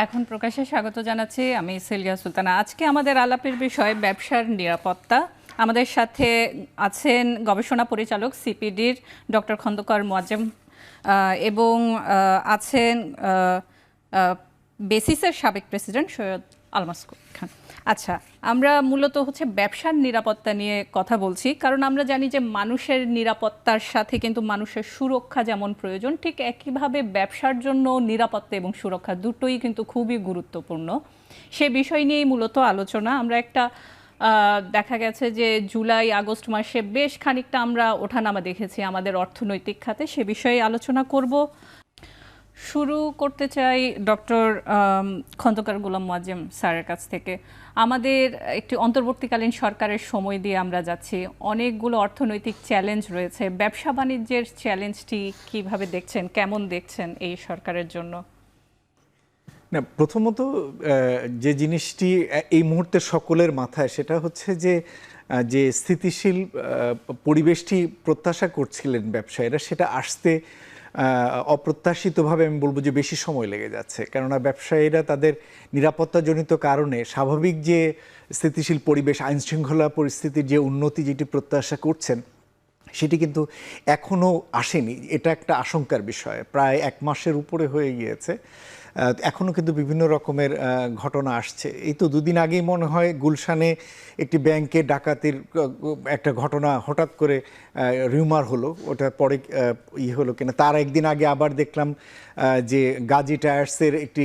এখন প্রকাশ্যে স্বাগত জানাচ্ছি আমি সেলিয়া সুলতানা। আজকে আমাদের আলাপের বিষয় ব্যবসার নিরাপত্তা। আমাদের সাথে আছেন গবেষণা পরিচালক সিপিডির ডক্টর খন্দকার মোয়াজ্জেম এবং আছেন বেসিসের সাবেক প্রেসিডেন্ট সৈয়দ আলমাস খান। আচ্ছা, আমরা মূলত ব্যবসার নিরাপত্তা নিয়ে কথা বলছি, কারণ আমরা জানি যে মানুষের নিরাপত্তার সাথে কিন্তু মানুষের সুরক্ষা যেমন প্রয়োজন, ঠিক একইভাবে ব্যবসার জন্য নিরাপত্তা এবং সুরক্ষা দুটোই কিন্তু খুবই গুরুত্বপূর্ণ। সে বিষয় নিয়েই মূলত আলোচনা। আমরা একটা দেখা গেছে যে জুলাই আগস্ট মাসে বেশ খানিকটা আমরা ওঠানামা দেখেছি আমাদের অর্থনৈতিক খাতে, সে বিষয়ে আলোচনা করব। শুরু করতে চাই ডক্টর খন্দকার গোলাম মোয়াজ্জেম স্যারের কাছ থেকে। আমাদের একটি অন্তর্বর্তীকালীন সরকারের সময় দিয়ে আমরা যাচ্ছি, অনেকগুলো অর্থনৈতিক চ্যালেঞ্জ রয়েছে। ব্যবসা বাণিজ্যের চ্যালেঞ্জটি কিভাবে দেখছেন, কেমন দেখছেন এই সরকারের জন্য? না, প্রথমত যে জিনিসটি এই মুহূর্তে সকলের মাথায়, সেটা হচ্ছে যে যে স্থিতিশীল পরিবেশটি প্রত্যাশা করছিলেন ব্যবসায়ীরা, সেটা আসতে অপ্রত্যাশিতভাবে আমি বলবো যে বেশি সময় লেগে যাচ্ছে। কেননা ব্যবসায়ীরা তাদের নিরাপত্তাজনিত কারণে স্বাভাবিক যে স্থিতিশীল পরিবেশ, আইনশৃঙ্খলা পরিস্থিতির যে উন্নতি যেটি প্রত্যাশা করছেন, সেটি কিন্তু এখনও আসেনি। এটা একটা আশঙ্কার বিষয়। প্রায় 1 মাসের উপরে হয়ে গিয়েছে, এখনও কিন্তু বিভিন্ন রকমের ঘটনা আসছে। এই তো 2 দিন আগেই মনে হয় গুলশানে একটি ব্যাংকে ডাকাতির একটা ঘটনা হঠাৎ করে রিউমার হলো, ওটা পরে হলো কিনা। তার একদিন আগে আবার দেখলাম যে গাজী টায়ার্সের একটি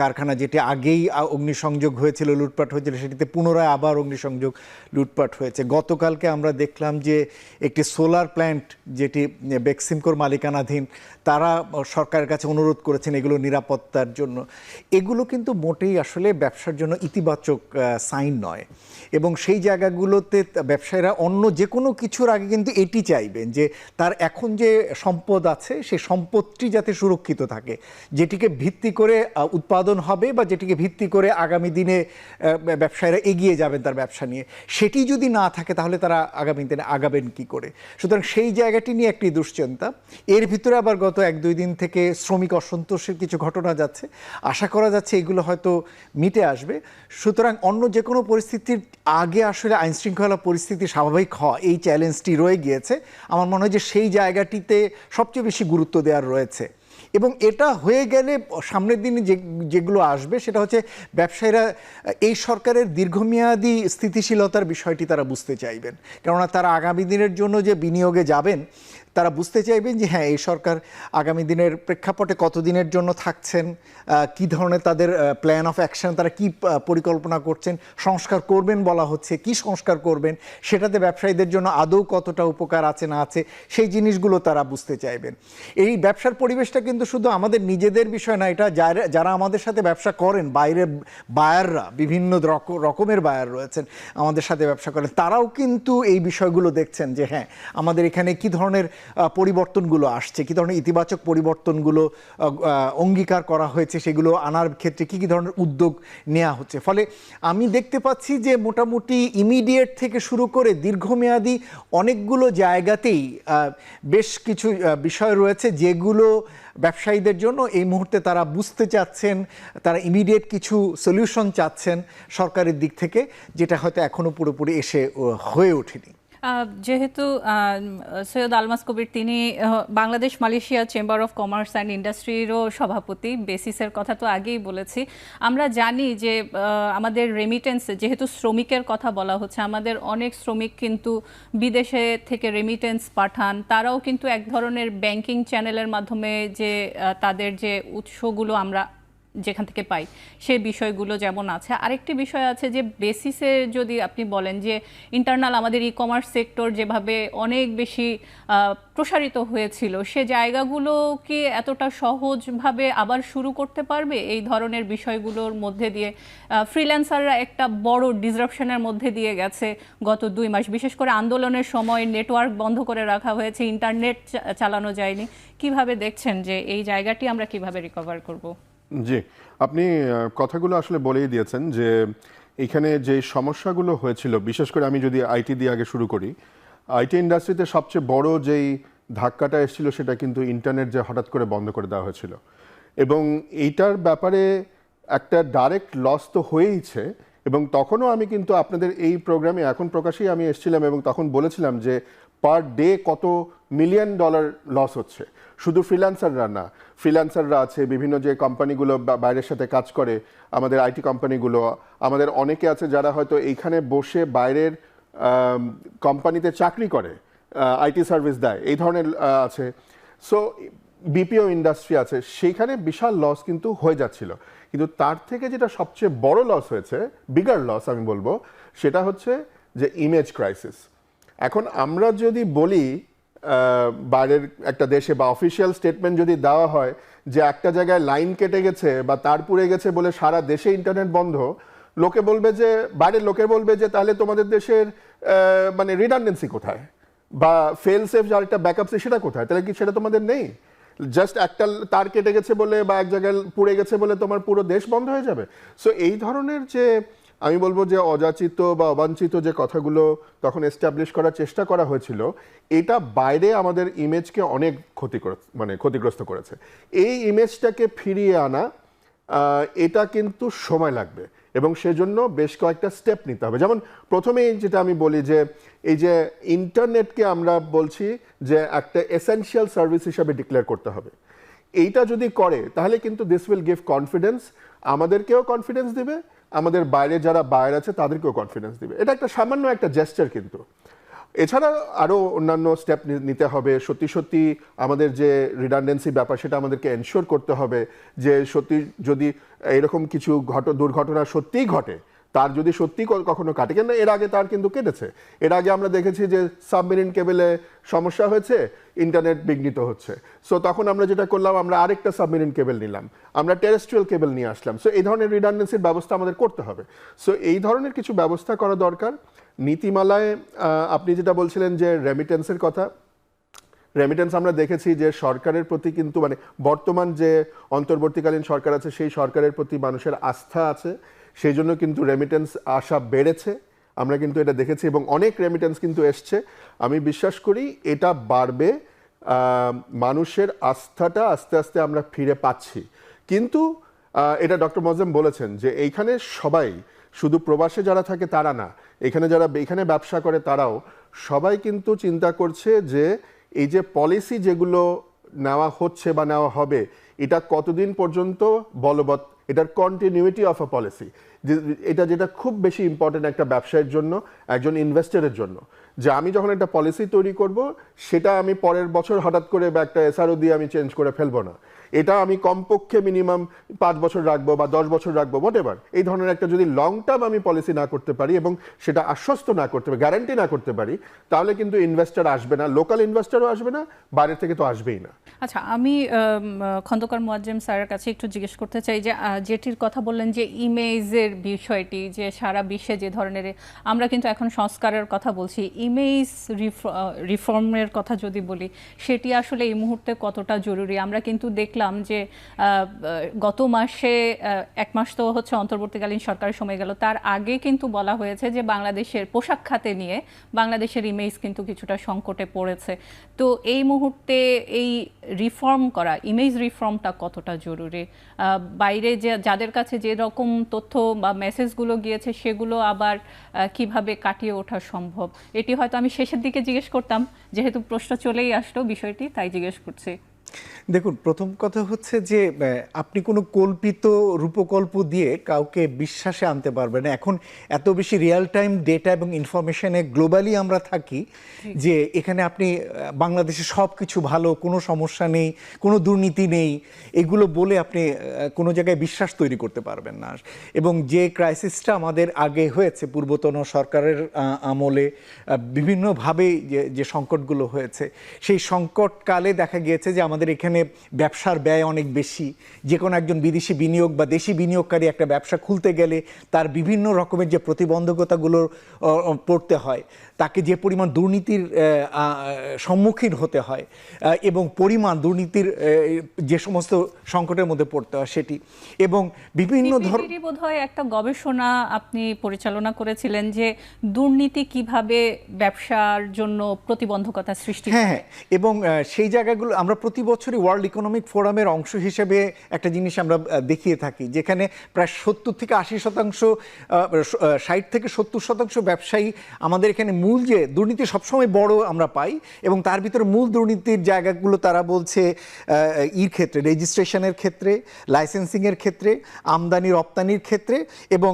কারখানা, যেটি আগেই অগ্নিসংযোগ হয়েছিল, লুটপাট হয়েছিল, সেটিতে পুনরায় আবার অগ্নিসংযোগ, লুটপাট হয়েছে। গতকালকে আমরা দেখলাম যে একটি সোলার প্ল্যান্ট, যেটি বেক্সিমকোর মালিকানাধীন, তারা সরকারের কাছে অনুরোধ করেছেন এগুলো নিরাপত্তার জন্য। এগুলো কিন্তু মোটেই আসলে ব্যবসার জন্য ইতিবাচক সাইন নয়। এবং সেই জায়গাগুলোতে ব্যবসায়ীরা অন্য যে কোনো কিছুর আগে কিন্তু এটি চাইবেন যে তার এখন যে সম্পদ আছে, সেই সম্পদটি যাতে সুরক্ষিত থাকে, যেটিকে ভিত্তি করে উৎপাদন হবে বা যেটিকে ভিত্তি করে আগামী দিনে ব্যবসায়ীরা এগিয়ে যাবেন তার ব্যবসা নিয়ে, সেটি যদি না থাকে তাহলে তারা আগামী দিনে আগাবেন কি করে? সুতরাং সেই জায়গাটি নিয়ে একটি দুশ্চিন্তা। এর ভিতরে আবার গত 1-2 দিন থেকে শ্রমিক অসন্তোষের কিছু ঘটনা যাচ্ছে, আশা করা যাচ্ছে এগুলো হয়তো মিটে আসবে। সুতরাং অন্য যে কোনো পরিস্থিতির আগে আসলে আইনশৃঙ্খলা পরিস্থিতি স্বাভাবিক হওয়া, এই চ্যালেঞ্জটি রয়ে গিয়েছে। আমার মনে হয় যে সেই জায়গাটিতে সবচেয়ে বেশি গুরুত্ব দেওয়ার রয়েছে। এবং এটা হয়ে গেলে সামনের দিনে যেগুলো আসবে, সেটা হচ্ছে ব্যবসায়ীরা এই সরকারের দীর্ঘমেয়াদী স্থিতিশীলতার বিষয়টি তারা বুঝতে চাইবেন। কেননা তারা আগামী দিনের জন্য যে বিনিয়োগে যাবেন, তারা বুঝতে চাইবেন যে হ্যাঁ, এই সরকার আগামী দিনের প্রেক্ষাপটে কতদিনের জন্য থাকছেন, কি ধরনের তাদের প্ল্যান অফ অ্যাকশন, তারা কি পরিকল্পনা করছেন, সংস্কার করবেন বলা হচ্ছে, কি সংস্কার করবেন, সেটাতে ব্যবসায়ীদের জন্য আদৌ কতটা উপকার আছে না আছে, সেই জিনিসগুলো তারা বুঝতে চাইবেন। এই ব্যবসার পরিবেশটা কিন্তু শুধু আমাদের নিজেদের বিষয় না, এটা যারা আমাদের সাথে ব্যবসা করেন, বাইরের বায়াররা, বিভিন্ন রকমের বায়ার রয়েছেন আমাদের সাথে ব্যবসা করেন, তারাও কিন্তু এই বিষয়গুলো দেখছেন যে হ্যাঁ, আমাদের এখানে কি ধরনের পরিবর্তনগুলো আসছে, কী ধরনের ইতিবাচক পরিবর্তনগুলো অঙ্গীকার করা হয়েছে, সেগুলো আনার ক্ষেত্রে কী কী ধরনের উদ্যোগ নেওয়া হচ্ছে। ফলে আমি দেখতে পাচ্ছি যে মোটামুটি ইমিডিয়েট থেকে শুরু করে দীর্ঘমেয়াদী অনেকগুলো জায়গাতেই বেশ কিছু বিষয় রয়েছে যেগুলো ব্যবসায়ীদের জন্য এই মুহূর্তে তারা বুঝতে চাচ্ছেন, তারা ইমিডিয়েট কিছু সলিউশন চাচ্ছেন সরকারের দিক থেকে, যেটা হয়তো এখনও পুরোপুরি এসে হয়ে ওঠেনি। যেহেতু সৈয়দ আলমাস কবির তিনি Bangladesh Malaysia chamber of commerce and ইন্ডাস্ট্রিরও সভাপতি, বেসিসের কথা তো আগেই বলেছি। আমরা জানি যে আমাদের রেমিটেন্স, যেহেতু শ্রমিকের কথা বলা হচ্ছে, আমাদের অনেক শ্রমিক কিন্তু বিদেশে থেকে রেমিটেন্স পাঠান, তারাও কিন্তু এক ধরনের ব্যাংকিং চ্যানেলের মাধ্যমে যে তাদের যে উৎসগুলো আমরা যেখান থেকে পাই, সেই বিষয়গুলো যেমন আছে। আরেকটি বিষয় আছে যে বেসিসে যদি আপনি বলেন যে ইন্টারনাল আমাদের ই কমার্স সেক্টর যেভাবে অনেক বেশি প্রসারিত হয়েছিল, সে জায়গাগুলো কি এতটা সহজভাবে আবার শুরু করতে পারবে এই ধরনের বিষয়গুলোর মধ্যে দিয়ে? ফ্রিল্যান্সাররা একটা বড় ডিসরাপশনের মধ্যে দিয়ে গেছে গত 2 মাস, বিশেষ করে আন্দোলনের সময় নেটওয়ার্ক বন্ধ করে রাখা হয়েছে, ইন্টারনেট চালানো যায়নি। কিভাবে দেখছেন যে এই জায়গাটি আমরা কিভাবে রিকভার করব? জি, আপনি কথাগুলো আসলে বলেই দিয়েছেন যে এখানে যে সমস্যাগুলো হয়েছিল, বিশেষ করে আমি যদি আইটি দিয়ে আগে শুরু করি, আইটি ইন্ডাস্ট্রিতে সবচেয়ে বড় যেই ধাক্কাটা এসেছিল সেটা কিন্তু ইন্টারনেট যে হঠাৎ করে বন্ধ করে দেওয়া হয়েছিল। এবং এইটার ব্যাপারে একটা ডাইরেক্ট লস তো হয়েইছে। এবং তখনও আমি কিন্তু আপনাদের এই প্রোগ্রামে এখন প্রকাশেই আমি এসেছিলাম এবং তখন বলেছিলাম যে পার ডে কত $1 মিলিয়ন লস হচ্ছে। শুধু ফ্রিল্যান্সাররা না, ফ্রিল্যান্সাররা আছে, বিভিন্ন যে কোম্পানিগুলো বাইরের সাথে কাজ করে, আমাদের আইটি কোম্পানিগুলো, আমাদের অনেকে আছে যারা হয়তো এইখানে বসে বাইরের কোম্পানিতে চাকরি করে, আইটি সার্ভিস দেয়, এই ধরনের আছে। সো বিপিও ইন্ডাস্ট্রি আছে, সেইখানে বিশাল লস কিন্তু হয়ে যাচ্ছিল। কিন্তু তার থেকে যেটা সবচেয়ে বড় লস হয়েছে, বিগার লস আমি বলবো, সেটা হচ্ছে যে ইমেজ ক্রাইসিস। এখন আমরা যদি বলি বাইরের একটা দেশে বা অফিসিয়াল স্টেটমেন্ট যদি দেওয়া হয় যে একটা জায়গায় লাইন কেটে গেছে বা তার পুড়ে গেছে বলে সারা দেশে ইন্টারনেট বন্ধ, লোকে বলবে যে, বাইরের লোকে বলবে যে তাহলে তোমাদের দেশের মানে রিডান্ডেন্সি কোথায়, বা ফেল সেফ যার একটা ব্যাকআপ সেটা কোথায়? তাহলে কি সেটা তোমাদের নেই? জাস্ট একটা তার কেটে গেছে বলে বা এক জায়গায় পুড়ে গেছে বলে তোমার পুরো দেশ বন্ধ হয়ে যাবে? সো এই ধরনের যে আমি বলবো যে অযাচিত বা অবাঞ্ছিত যে কথাগুলো তখন এস্টাবলিশ করার চেষ্টা করা হয়েছিল, এটা বাইরে আমাদের ইমেজকে অনেক ক্ষতিগ্রস্ত করেছে। এই ইমেজটাকে ফিরিয়ে আনা এটা কিন্তু সময় লাগবে এবং সেজন্য বেশ কয়েকটা স্টেপ নিতে হবে। যেমন প্রথমেই যেটা আমি বলি যে এই যে ইন্টারনেটকে আমরা বলছি যে একটা এসেনশিয়াল সার্ভিস হিসাবে ডিক্লেয়ার করতে হবে। এইটা যদি করে তাহলে কিন্তু দিস উইল গিভ কনফিডেন্স, আমাদেরকেও কনফিডেন্স দিবে, আমাদের বাইরে যারা বাইরে আছে তাদেরকেও কনফিডেন্স দিবে। এটা একটা সামান্য একটা জেস্টার কিন্তু। এছাড়া আরও অন্যান্য স্টেপ নিতে হবে। সত্যি সত্যি আমাদের যে রিডান্ডেন্সি ব্যাপার সেটা আমাদেরকে এনশিওর করতে হবে যে সত্যি যদি এরকম কিছু দুর্ঘটনা সত্যিই ঘটে, তার যদি সত্যি কখনো কাটে, কেন এর আগে তার কিন্তু কেটেছে। এর আগে আমরা দেখেছি যে সাবমেরিন কেবেলে সমস্যা হয়েছে, ইন্টারনেট বিঘ্নিত হচ্ছে। সো তখন আমরা যেটা করলাম, আমরা আরেকটা সাবমেরিন কেবেল নিলাম, আমরা টেরেস্ট্রিয়াল কেবেল নিয়ে আসলাম। সো এই ধরনের রিডান্ডেন্সির ব্যবস্থা আমাদের করতে হবে। সো এই ধরনের কিছু ব্যবস্থা করা দরকার। নীতিমালায় আপনি যেটা বলছিলেন যে রেমিটেন্সের কথা, রেমিটেন্স আমরা দেখেছি যে সরকারের প্রতি কিন্তু মানে বর্তমান যে অন্তর্বর্তীকালীন সরকার আছে সেই সরকারের প্রতি মানুষের আস্থা আছে, সেই জন্য কিন্তু রেমিটেন্স আশা বেড়েছে, আমরা কিন্তু এটা দেখেছি এবং অনেক রেমিটেন্স কিন্তু এসছে। আমি বিশ্বাস করি এটা বাড়বে, মানুষের আস্থাটা আস্তে আস্তে আমরা ফিরে পাচ্ছি। কিন্তু এটা ডক্টর মোয়াজ্জেম বলেছেন যে এইখানে সবাই, শুধু প্রবাসে যারা থাকে তারা না, এখানে ব্যবসা করে তারাও সবাই কিন্তু চিন্তা করছে যে এই যে পলিসি যেগুলো নেওয়া হচ্ছে বা নেওয়া হবে এটা কতদিন পর্যন্ত বলবৎ, এটার কন্টিনিউইটি অফ আ পলিসি, এটা যেটা খুব বেশি ইম্পর্টেন্ট একটা ব্যবসায়ের জন্য, একজন ইনভেস্টরের জন্য, যে আমি যখন একটা পলিসি তৈরি করব সেটা আমি পরের বছর হঠাৎ করে বা একটা এসআরও দিয়ে আমি চেঞ্জ করে ফেলবো না। এটা আমি কমপক্ষে মিনিমাম 5 বছর রাখবো বা 10 বছর রাখবো, হোয়াটএভার। এই ধরনের একটা যদি লং টার্ম আমি পলিসি না করতে পারি এবং সেটা আশ্বস্ত না করতে পারি, গ্যারান্টি না করতে পারি, তাহলে কিন্তু ইনভেস্টর আসবে না, লোকাল ইনভেস্টরও আসবে না, বাইরে থেকে তো আসবেই না। আচ্ছা, আমি খন্দকার মোয়াজ্জেম স্যারের কাছে একটু জিজ্ঞেস করতে চাই যে যেটির কথা বললেন যে ইমেজের বিষয়টি, যে সারা বিশ্বে যে ধরনের, আমরা কিন্তু এখন সংস্কারের কথা বলছি, ইমেজ রিফর্মের কথা যদি বলি সেটি আসলে এই মুহূর্তে কতটা জরুরি? আমরা কিন্তু দেখলাম যে গত মাসে 1 মাস তো হচ্ছে অন্তর্বর্তীকালীন সরকারের সময় গেল, তার আগে কিন্তু বলা হয়েছে যে বাংলাদেশের পোশাক খাতে নিয়ে বাংলাদেশের ইমেজ কিন্তু কিছুটা সংকটে পড়েছে। তো এই মুহূর্তে এই রিফর্ম করা, ইমেজ রিফর্মটা কতটা জরুরি? বাইরে যে যাদের কাছে যে রকম তথ্য বা মেসেজগুলো গিয়েছে সেগুলো আবার কিভাবে কাটিয়ে ওঠা সম্ভব? এটি হয়তো আমি শেষের দিকে জিজ্ঞেস করতাম, যেহেতু প্রশ্ন চলেই আসলো বিষয়টি, তাই জিজ্ঞেস করছি। দেখুন, প্রথম কথা হচ্ছে যে আপনি কোনো কল্পিত রূপকল্প দিয়ে কাউকে বিশ্বাসে আনতে পারবেন না। এখন এত বেশি রিয়েল টাইম ডেটা এবং ইনফরমেশনে গ্লোবালি আমরা থাকি যে এখানে আপনি বাংলাদেশে সব কিছু ভালো, কোনো সমস্যা নেই, কোনো দুর্নীতি নেই, এগুলো বলে আপনি কোনো জায়গায় বিশ্বাস তৈরি করতে পারবেন না। এবং যে ক্রাইসিসটা আমাদের আগে হয়েছে পূর্বতন সরকারের আমলে, বিভিন্নভাবে যে সংকটগুলো হয়েছে, সেই সংকটকালে দেখা গিয়েছে যে আমাদের এখানে ব্যবসার ব্যয় অনেক বেশি। যে কোনো একজন বিদেশি বিনিয়োগ বা দেশি বিনিয়োগকারী একটা ব্যবসা খুলতে গেলে তার বিভিন্ন রকমের যে প্রতিবন্ধকতাগুলো পড়তে হয়, তাকে যে পরিমাণ দুর্নীতির সম্মুখীন হতে হয় এবং পরিমাণ দুর্নীতির যে সমস্ত সংকটের মধ্যে পড়তে হয় সেটি, এবং বিভিন্ন ধরনের বোধহয় একটা গবেষণা আপনি পরিচালনা করেছিলেন যে দুর্নীতি কিভাবে ব্যবসার জন্য প্রতিবন্ধকতা সৃষ্টি করে। হ্যাঁ, এবং সেই জায়গাগুলো আমরা প্রতি বছরই ওয়ার্ল্ড ইকোনমিক ফোরামের অংশ হিসেবে একটা জিনিস আমরা দেখিয়ে থাকি, যেখানে প্রায় 70 থেকে 80%, 60 থেকে 70% ব্যবসায়ী আমাদের এখানে মূল যে দুর্নীতি সবসময় বড় আমরা পাই, এবং তার ভিতরে মূল দুর্নীতির জায়গাগুলো তারা বলছে ক্ষেত্রে, রেজিস্ট্রেশনের ক্ষেত্রে, লাইসেন্সিংয়ের ক্ষেত্রে, আমদানি রপ্তানির ক্ষেত্রে, এবং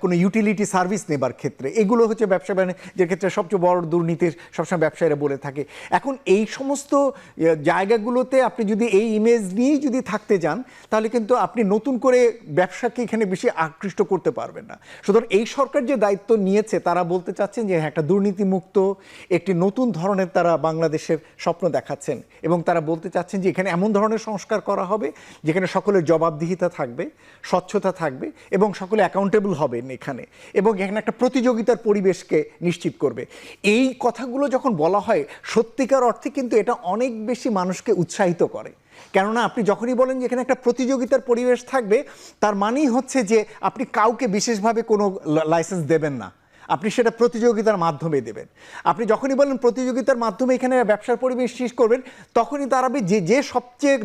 কোনো ইউটিলিটি সার্ভিস নেবার ক্ষেত্রে। এগুলো হচ্ছে ব্যবসা বাণিজ্যের ক্ষেত্রে সবচেয়ে বড় দুর্নীতির সবসময় ব্যবসায়ীরা বলে থাকে। এখন এই সমস্ত জায়গাগুলোতে আপনি যদি এই ইমেজ নিয়েই যদি থাকতে যান, তাহলে কিন্তু আপনি নতুন করে ব্যবসাকে এখানে বেশি আকৃষ্ট করতে পারবেন না। সুতরাং এই সরকার যে দায়িত্ব নিয়েছে, তারা বলতে চাচ্ছেন যে একটা দুর্নীতিমুক্ত একটি নতুন ধরনের তারা বাংলাদেশের স্বপ্ন দেখাচ্ছেন, এবং তারা বলতে চাচ্ছেন যে এখানে এমন ধরনের সংস্কার করা হবে যেখানে সকলের জবাবদিহিতা থাকবে, স্বচ্ছতা থাকবে, এবং সকলে অ্যাকাউন্টেবল হবেন এখানে, এবং এখানে একটা প্রতিযোগিতার পরিবেশকে নিশ্চিত করবে। এই কথাগুলো যখন বলা হয়, সত্যিকার অর্থে কিন্তু এটা অনেক বেশি মানুষকে উৎসাহিত করে। কেননা আপনি যখনই বলেন যে এখানে একটা প্রতিযোগিতার পরিবেশ থাকবে, তার মানেই হচ্ছে যে আপনি কাউকে বিশেষভাবে কোনো লাইসেন্স দেবেন না, আপনি সেটা প্রতিযোগিতার মাধ্যমে দেবেন। আপনি যখনই বলেন প্রতিযোগিতার মাধ্যমে এখানে ব্যবসার পরিবেশ সৃষ্টি করবেন, তখনই দাঁড়াবে যে সবচেয়ে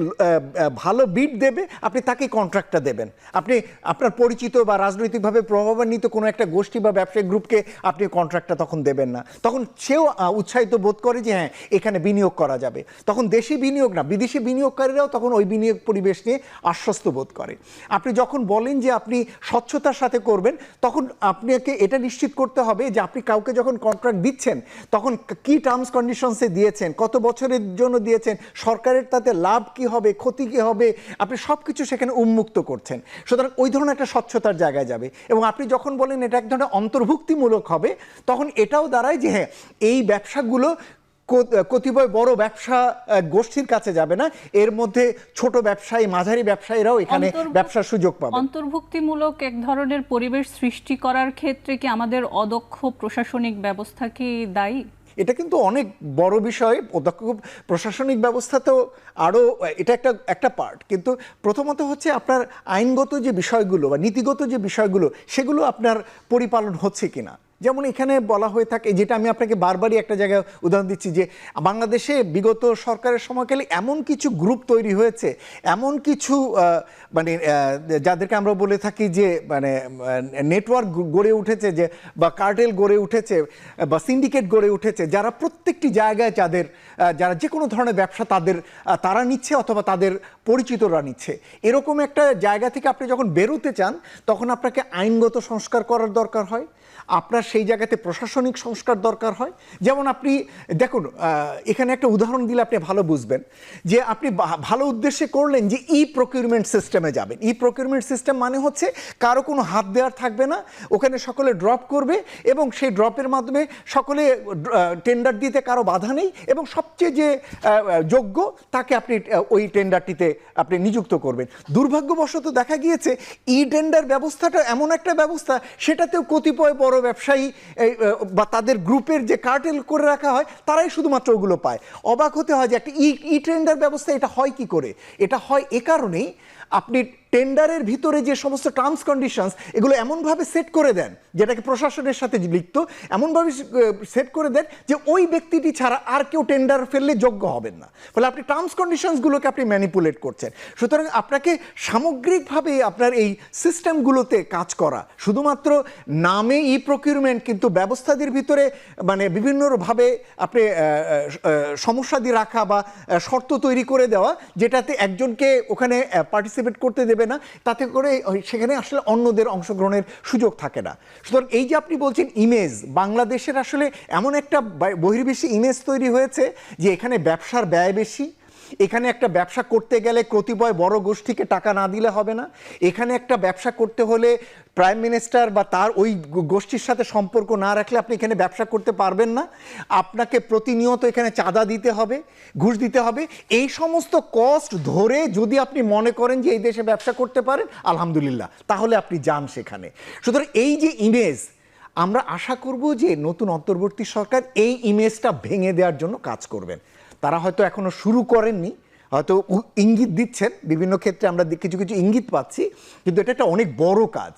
ভালো বিড দেবে আপনি তাকেই কন্ট্রাক্টটা দেবেন। আপনি আপনার পরিচিত বা রাজনৈতিকভাবে প্রভাবান্বিত কোনো একটা গোষ্ঠী বা ব্যবসায়িক গ্রুপকে আপনি কন্ট্রাক্টটা তখন দেবেন না। তখন সেও উৎসাহিত বোধ করে যে হ্যাঁ, এখানে বিনিয়োগ করা যাবে। তখন দেশি বিনিয়োগ না, বিদেশি বিনিয়োগকারীরাও তখন ওই বিনিয়োগ পরিবেশ নিয়ে আশ্বস্ত বোধ করে। আপনি যখন বলেন যে আপনি স্বচ্ছতার সাথে করবেন, তখন আপনাকে এটা নিশ্চিত করতে হবে যে আপনি কাউকে যখন কন্ট্রাক্ট দিচ্ছেন, তখন কি টার্মস কন্ডিশনসে দিয়েছেন, কত বছরের জন্য দিয়েছেন, সরকারের তাতে লাভ কি হবে, ক্ষতি কি হবে, আপনি সব কিছু সেখানে উন্মুক্ত করছেন। সুতরাং ওই ধরনের একটা স্বচ্ছতার জায়গায় যাবে। এবং আপনি যখন বলেন এটা এক ধরনের অন্তর্ভুক্তিমূলক হবে, তখন এটাও দাঁড়ায় যে হ্যাঁ, এই ব্যবসাগুলো কতিপয় বড় ব্যবসা গোষ্ঠীর কাছে যাবে না, এর মধ্যে ছোট ব্যবসায়ী, মাঝারি ব্যবসায়ীরাও এখানে ব্যবসার সুযোগ পাবে। অন্তর্ভুক্তিমূলক এক ধরনের পরিবেশ সৃষ্টি করার ক্ষেত্রে কি আমাদের অদক্ষ প্রশাসনিক ব্যবস্থা কি দায়ী? এটা কিন্তু অনেক বড় বিষয়। অদক্ষ প্রশাসনিক ব্যবস্থা তো আরও, এটা একটা পার্ট, কিন্তু প্রথমত হচ্ছে আপনার আইনগত যে বিষয়গুলো বা নীতিগত যে বিষয়গুলো, সেগুলো আপনার পরিপালন হচ্ছে কিনা। যেমন এখানে বলা হয়ে থাকে, যেটা আমি আপনাকে বারবারই একটা জায়গায় উদাহরণ দিচ্ছি, যে বাংলাদেশে বিগত সরকারের সময়কালে এমন কিছু গ্রুপ তৈরি হয়েছে, এমন কিছু মানে যাদেরকে আমরা বলে থাকি যে মানে নেটওয়ার্ক গড়ে উঠেছে, যে বা কার্টেল গড়ে উঠেছে বা সিন্ডিকেট গড়ে উঠেছে, যারা প্রত্যেকটি জায়গায় যারা যে কোনো ধরনের ব্যবসা তারা নিচ্ছে অথবা তাদের পরিচিতরা নিচ্ছে। এরকম একটা জায়গা থেকে আপনি যখন বেরোতে চান, তখন আপনাকে আইনগত সংস্কার করার দরকার হয়, আপনার সেই জায়গাতে প্রশাসনিক সংস্কার দরকার হয়। যেমন আপনি দেখুন, এখানে একটা উদাহরণ দিলে আপনি ভালো বুঝবেন, যে আপনি ভালো উদ্দেশ্যে করলেন যে প্রকিউরমেন্ট সিস্টেমে যাবেন। প্রকিউরমেন্ট সিস্টেম মানে হচ্ছে কারো কোনো হাত দেওয়ার থাকবে না, ওখানে সকলে ড্রপ করবে, এবং সেই ড্রপের মাধ্যমে সকলে টেন্ডার দিতে কারো বাধা নেই, এবং সবচেয়ে যে যোগ্য তাকে আপনি ওই টেন্ডারটিতে আপনি নিযুক্ত করবেন। দুর্ভাগ্যবশত দেখা গিয়েছে টেন্ডার ব্যবস্থাটা এমন একটা ব্যবস্থা, সেটাতেও কতিপয় বড় ব্যবসায়ী বা তাদের গ্রুপের যে কার্টেল করে রাখা হয়, তারাই শুধুমাত্র ওগুলো পায়। অবাক হতে হয় যে একটা টেন্ডার ব্যবস্থা এটা হয় কি করে। এটা হয় এ কারণেই, আপনি টেন্ডারের ভিতরে যে সমস্ত টার্মস কন্ডিশনস, এগুলো এমনভাবে সেট করে দেন, যেটাকে প্রশাসনের সাথে লিপ্ত, এমনভাবে সেট করে দেন যে ওই ব্যক্তিটি ছাড়া আর কেউ টেন্ডার ফেললে যোগ্য হবেন না। ফলে আপনি টার্মস কন্ডিশনসগুলোকে আপনি ম্যানিপুলেট করছেন। সুতরাং আপনাকে সামগ্রিকভাবে আপনার এই সিস্টেমগুলোতে কাজ করা, শুধুমাত্র নামে প্রকিউরমেন্ট, কিন্তু ব্যবস্থাদের ভিতরে মানে বিভিন্নভাবে আপনি সমস্যা দিয়ে রাখা বা শর্ত তৈরি করে দেওয়া, যেটাতে একজনকে ওখানে পার্টিসিপেট করতে দেবে না, তাতে করে সেখানে আসলে অন্যদের অংশগ্রহণের সুযোগ থাকে না। সুতরাং এই যে আপনি বলছেন ইমেজ, বাংলাদেশের আসলে এমন একটা বহির্বিশ্বে ইমেজ তৈরি হয়েছে যে এখানে ব্যবসার ব্যয় বেশি, এখানে একটা ব্যবসা করতে গেলে কতিপয় বড় গোষ্ঠীকে টাকা না দিলে হবে না, এখানে একটা ব্যবসা করতে হলে প্রাইম মিনিস্টার বা তার ওই গোষ্ঠীর সাথে সম্পর্ক না রাখলে আপনি এখানে ব্যবসা করতে পারবেন না, আপনাকে প্রতিনিয়ত এখানে চাঁদা দিতে হবে, ঘুষ দিতে হবে। এই সমস্ত কস্ট ধরে যদি আপনি মনে করেন যে এই দেশে ব্যবসা করতে পারেন, আলহামদুলিল্লাহ, তাহলে আপনি যান সেখানে। সুতরাং এই যে ইমেজ, আমরা আশা করব যে নতুন অন্তর্বর্তী সরকার এই ইমেজটা ভেঙে দেওয়ার জন্য কাজ করবেন। তারা হয়তো এখনো শুরু করেননি, হয়তো ইঙ্গিত দিচ্ছেন, বিভিন্ন ক্ষেত্রে আমরা কিছু কিছু ইঙ্গিত পাচ্ছি, কিন্তু এটা একটা অনেক বড় কাজ।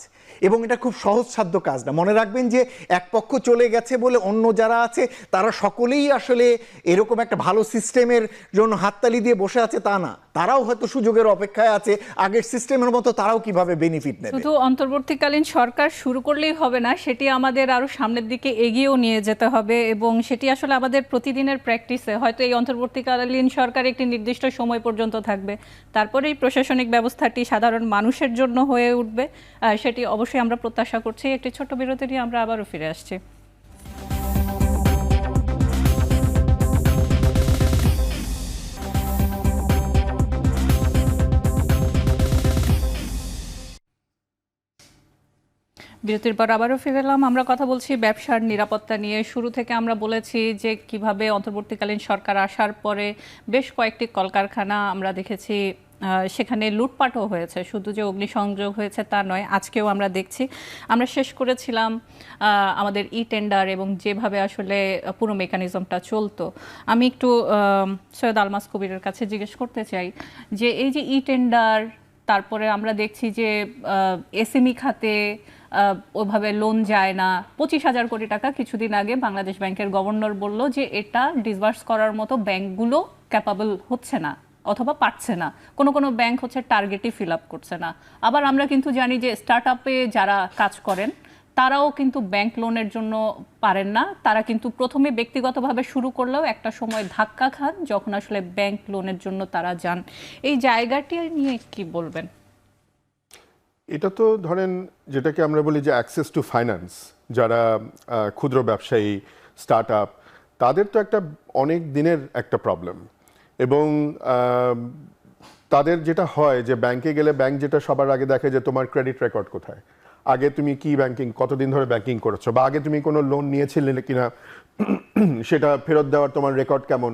এবং এটা খুব সহজসাধ্য কাজ না। মনে রাখবেন যে এক পক্ষ চলে গেছে বলে অন্য যারা আছে তারা সকলেই আসলে এরকম একটা ভালো সিস্টেমের জন্য হাততালি দিয়ে বসে আছে তা না, তারাও হয়তো সুযোগের অপেক্ষায় আছে, আগের সিস্টেমের মতো তারাও কিভাবে বেনিফিট নেবে। শুধু অন্তর্বর্তীকালীন সরকার শুরু করলেই হবে না, সেটি আমাদের আরো সামনের দিকে এগিয়েও নিয়ে যেতে হবে এবং সেটি আসলে আমাদের প্রতিদিনের প্র্যাকটিসে। হয়তো এই অন্তর্বর্তীকালীন সরকার একটি নির্দিষ্ট সময় পর্যন্ত থাকবে, তারপরে এই প্রশাসনিক ব্যবস্থাটি সাধারণ মানুষের জন্য হয়ে উঠবে, সেটি অবশ্যই আমরা প্রত্যাশা করছি। একটি ছোট্ট বিরতি নিয়ে আমরা আবারও ফিরে আসছি। বিরতির পর আবারও ফিরে এলাম। আমরা কথা বলছি ব্যবসার নিরাপত্তা নিয়ে। শুরু থেকে আমরা বলেছি যে কিভাবে অন্তর্বর্তীকালীন সরকার আসার পরে বেশ কয়েকটি কলকারখানা আমরা দেখেছি সেখানে লুটপাটও হয়েছে, শুধু যে অগ্নিসংযোগ হয়েছে তা নয়, আজকেও আমরা দেখছি। আমরা শেষ করেছিলাম আমাদের ই টেন্ডার এবং যেভাবে আসলে পুরো মেকানিজমটা চলতো। আমি একটু সৈয়দ আলমাস কবিরের কাছে জিজ্ঞেস করতে চাই যে এই যে ই টেন্ডার, তারপরে আমরা দেখছি যে এসএমই খাতে ওইভাবে লোন যায় না, 25,000 কোটি টাকা কিছুদিন আগে বাংলাদেশ ব্যাংকের গভর্নর বলল যে এটা ডিসবার্স করার মতো ব্যাংকগুলো ক্যাপাবল হচ্ছে না অথবা পারছে না, কোনো কোনো ব্যাংক হচ্ছে টার্গেটই ফিল আপ করছে না। আবার আমরা কিন্তু জানি যে স্টার্ট আপে যারা কাজ করেন তারাও কিন্তু ব্যাংক লোনের জন্য পারেন না, তারা কিন্তু প্রথমে ব্যক্তিগতভাবে শুরু করলেও একটা সময় ধাক্কা খান যখন আসলে ব্যাংক লোনের জন্য তারা যান। এই জায়গাটি নিয়ে কি বলবেন? এটা তো ধরেন যেটাকে আমরা বলি যে অ্যাক্সেস টু ফাইন্যান্স, যারা ক্ষুদ্র ব্যবসায়ী, স্টার্ট আপ, তাদের তো একটা অনেক দিনের একটা প্রবলেম। এবং তাদের যেটা হয় যে ব্যাংকে গেলে ব্যাংক যেটা সবার আগে দেখে যে তোমার ক্রেডিট রেকর্ড কোথায়, আগে তুমি কি ব্যাংকিং, কতদিন ধরে ব্যাংকিং করেছো, বা আগে তুমি কোনো লোন নিয়েছিলে কিনা সেটা ফেরত দেওয়ার তোমার রেকর্ড কেমন।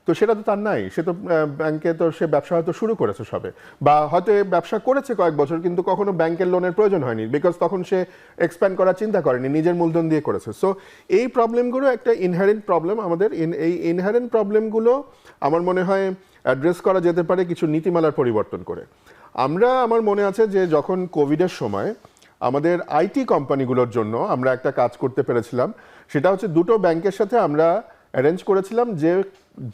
তো সেটা তো তার নাই, সে তো ব্যাংকে তো সে ব্যবসা হয়তো শুরু করেছে সবে, বা হয়তো ব্যবসা করেছে কয়েক বছর কিন্তু কখনো ব্যাংকের লোনের প্রয়োজন হয়নি, বিকজ তখন সে এক্সপ্যান্ড করার চিন্তা করেনি, নিজের মূলধন দিয়ে করেছে। সো এই প্রবলেমগুলো একটা ইনহেরেন্ট প্রবলেম আমাদের। এই ইনহেরেন্ট প্রবলেমগুলো আমার মনে হয় অ্যাড্রেস করা যেতে পারে কিছু নীতিমালার পরিবর্তন করে। আমার মনে আছে যে যখন কোভিডের সময় আমাদের আইটি কোম্পানিগুলোর জন্য আমরা একটা কাজ করতে পেরেছিলাম, সেটা হচ্ছে দুটো ব্যাংকের সাথে আমরা অ্যারেঞ্জ করেছিলাম যে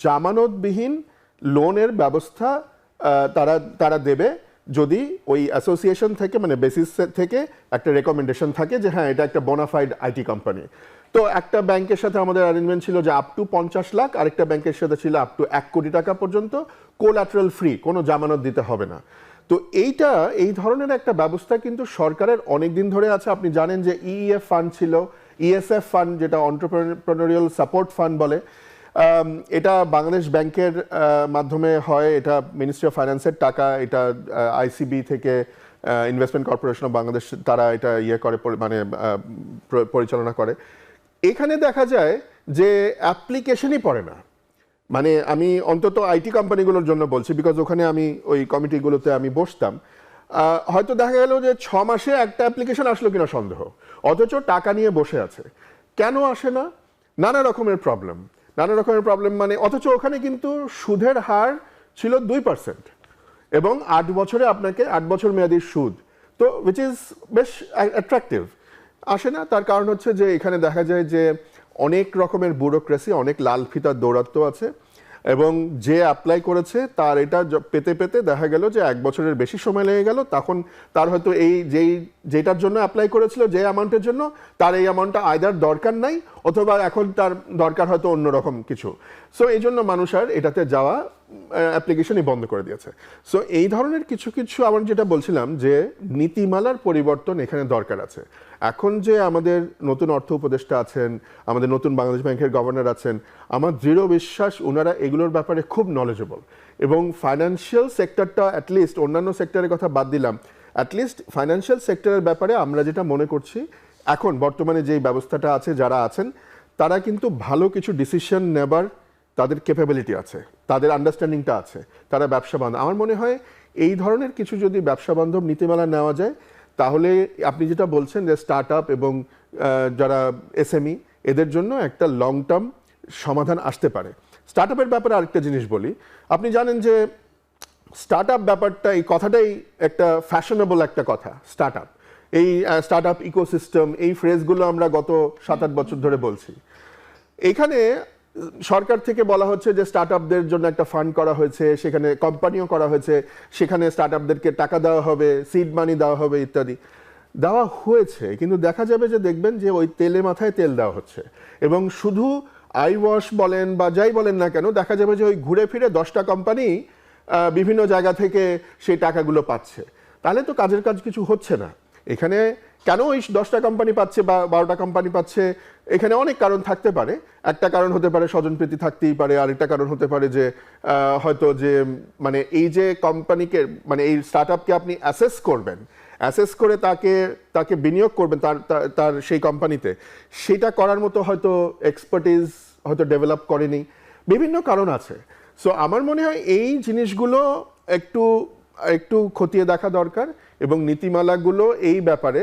জামানতবিহীন লোনের ব্যবস্থা তারা দেবে যদি ওই অ্যাসোসিয়েশন থেকে, মানে বেসিস থেকে একটা রেকমেন্ডেশন থাকে যে হ্যাঁ এটা একটা বোনাফাইড আইটি কোম্পানি। তো একটা ব্যাংকের সাথে আমাদের অ্যারেঞ্জমেন্ট ছিল যে আপ টু 50 লাখ, আরেকটা ব্যাংকের সাথে ছিল আপ টু 1 কোটি টাকা পর্যন্ত কোলাটারাল ফ্রি, কোনো জামানত দিতে হবে না। তো এই ধরনের একটা ব্যবস্থা কিন্তু সরকারের অনেক দিন ধরে আছে। আপনি জানেন যে ইএফ ফান্ড ছিল, ইএসএফ ফান্ড যেটা এন্টারপ্রেনিউরিয়াল সাপোর্ট ফান্ড বলে, এটা বাংলাদেশ ব্যাংকের মাধ্যমে হয়, এটা মিনিস্ট্রি অফ ফাইন্যান্সের টাকা, এটা আইসিবি থেকে ইনভেস্টমেন্ট কর্পোরেশন অফ বাংলাদেশ তারা এটা করে মানে পরিচালনা করে। এখানে দেখা যায় যে অ্যাপ্লিকেশনই পড়ে না, মানে আমি অন্তত আইটি কোম্পানিগুলোর জন্য বলছি, বিকজ ওখানে আমি ওই কমিটিগুলোতে আমি বসতাম, হয়তো দেখা গেল যে 6 মাসে একটা অ্যাপ্লিকেশন আসলো কিনা সন্দেহ, অথচ টাকা নিয়ে বসে আছে। কেন আসে না? নানা রকমের প্রবলেম মানে, অথচ ওখানে কিন্তু সুদের হার ছিল 2% এবং 8 বছরে আপনাকে 8 বছর মেয়াদী সুদ, তো উইচ ইজ বেশ অ্যাট্রাকটিভ। আসে না, তার কারণ হচ্ছে যে এখানে দেখা যায় যে অনেক রকমের ব্যুরোক্রেসি, অনেক লাল ফিতার দৌরাত্ম্য আছে, এবং যে অ্যাপ্লাই করেছে তার এটা পেতে পেতে দেখা গেল যে 1 বছরের বেশি সময় লেগে গেল। তখন তার হয়তো যেটার জন্য অ্যাপ্লাই করেছিল, যে অ্যামাউন্টের জন্য, তার এই অ্যামাউন্টটা আইদার দরকার নাই অথবা এখন তার দরকার হয়তো অন্যরকম কিছু। সো এই জন্য মানুষ আর এটাতে যাওয়া, অ্যাপ্লিকেশনই বন্ধ করে দিয়েছে। সো এই ধরনের কিছু আমার যেটা বলছিলাম যে নীতিমালার পরিবর্তন এখানে দরকার আছে। এখন যে আমাদের নতুন অর্থ উপদেষ্টা আছেন, আমাদের নতুন বাংলাদেশ ব্যাংকের গভর্নর আছেন, আমার দৃঢ় বিশ্বাস ওনারা এগুলোর ব্যাপারে খুব নলেজেবল, এবং ফাইন্যান্সিয়াল সেক্টরটা অ্যাটলিস্ট, অন্যান্য সেক্টরের কথা বাদ দিলাম, অ্যাটলিস্ট ফাইন্যান্সিয়াল সেক্টরের ব্যাপারে আমরা যেটা মনে করছি এখন বর্তমানে যেই ব্যবস্থাটা আছে, যারা আছেন তারা কিন্তু ভালো কিছু ডিসিশন নেবার তাদের ক্যাপাবিলিটি আছে, তাদের আন্ডারস্ট্যান্ডিংটা আছে, তারা ব্যবসা বান্ধব। আমার মনে হয় এই ধরনের কিছু যদি ব্যবসা বান্ধব নীতিমালা নেওয়া যায়, তাহলে আপনি যেটা বলছেন যে স্টার্ট আপ এবং যারা এসএমই, এদের জন্য একটা লং টার্ম সমাধান আসতে পারে। স্টার্ট আপের ব্যাপারে আরেকটা জিনিস বলি, আপনি জানেন যে স্টার্ট আপ ব্যাপারটা, এই কথাটাই একটা ফ্যাশনেবল একটা কথা। স্টার্ট আপ, এই স্টার্ট আপ ইকোসিস্টেম, এই ফ্রেজগুলো আমরা গত 7-8 বছর ধরে বলছি। এখানে সরকার থেকে বলা হচ্ছে যে স্টার্ট আপদের জন্য একটা ফান্ড করা হয়েছে, সেখানে কোম্পানিও করা হয়েছে, সেখানে স্টার্ট আপদেরকে টাকা দেওয়া হবে, সিড মানি দেওয়া হবে ইত্যাদি দেওয়া হয়েছে। কিন্তু দেখা যাবে যে দেখবেন যে ওই তেলে মাথায় তেল দেওয়া হচ্ছে, এবং শুধু আই ওয়াশ বলেন বা যাই বলেন না কেন, দেখা যাবে যে ওই ঘুরে ফিরে 10টা কোম্পানি বিভিন্ন জায়গা থেকে সেই টাকাগুলো পাচ্ছে। তাহলে তো কাজের কাজ কিছু হচ্ছে না। এখানে কেন ওই 10টা কোম্পানি পাচ্ছে বা 12টা কোম্পানি পাচ্ছে, এখানে অনেক কারণ থাকতে পারে। একটা কারণ হতে পারে স্বজনপ্রীতি থাকতেই পারে, আরেকটা কারণ হতে পারে যে হয়তো যে মানে এই যে কোম্পানিকে মানে এই স্টার্ট আপকে আপনি অ্যাসেস করবেন, অ্যাসেস করে তাকে বিনিয়োগ করবেন তার সেই কোম্পানিতে, সেটা করার মতো হয়তো এক্সপার্টিজ হয়তো ডেভেলপ করেনি, বিভিন্ন কারণ আছে। সো আমার মনে হয় এই জিনিসগুলো একটু একটু খতিয়ে দেখা দরকার, এবং নীতিমালাগুলো এই ব্যাপারে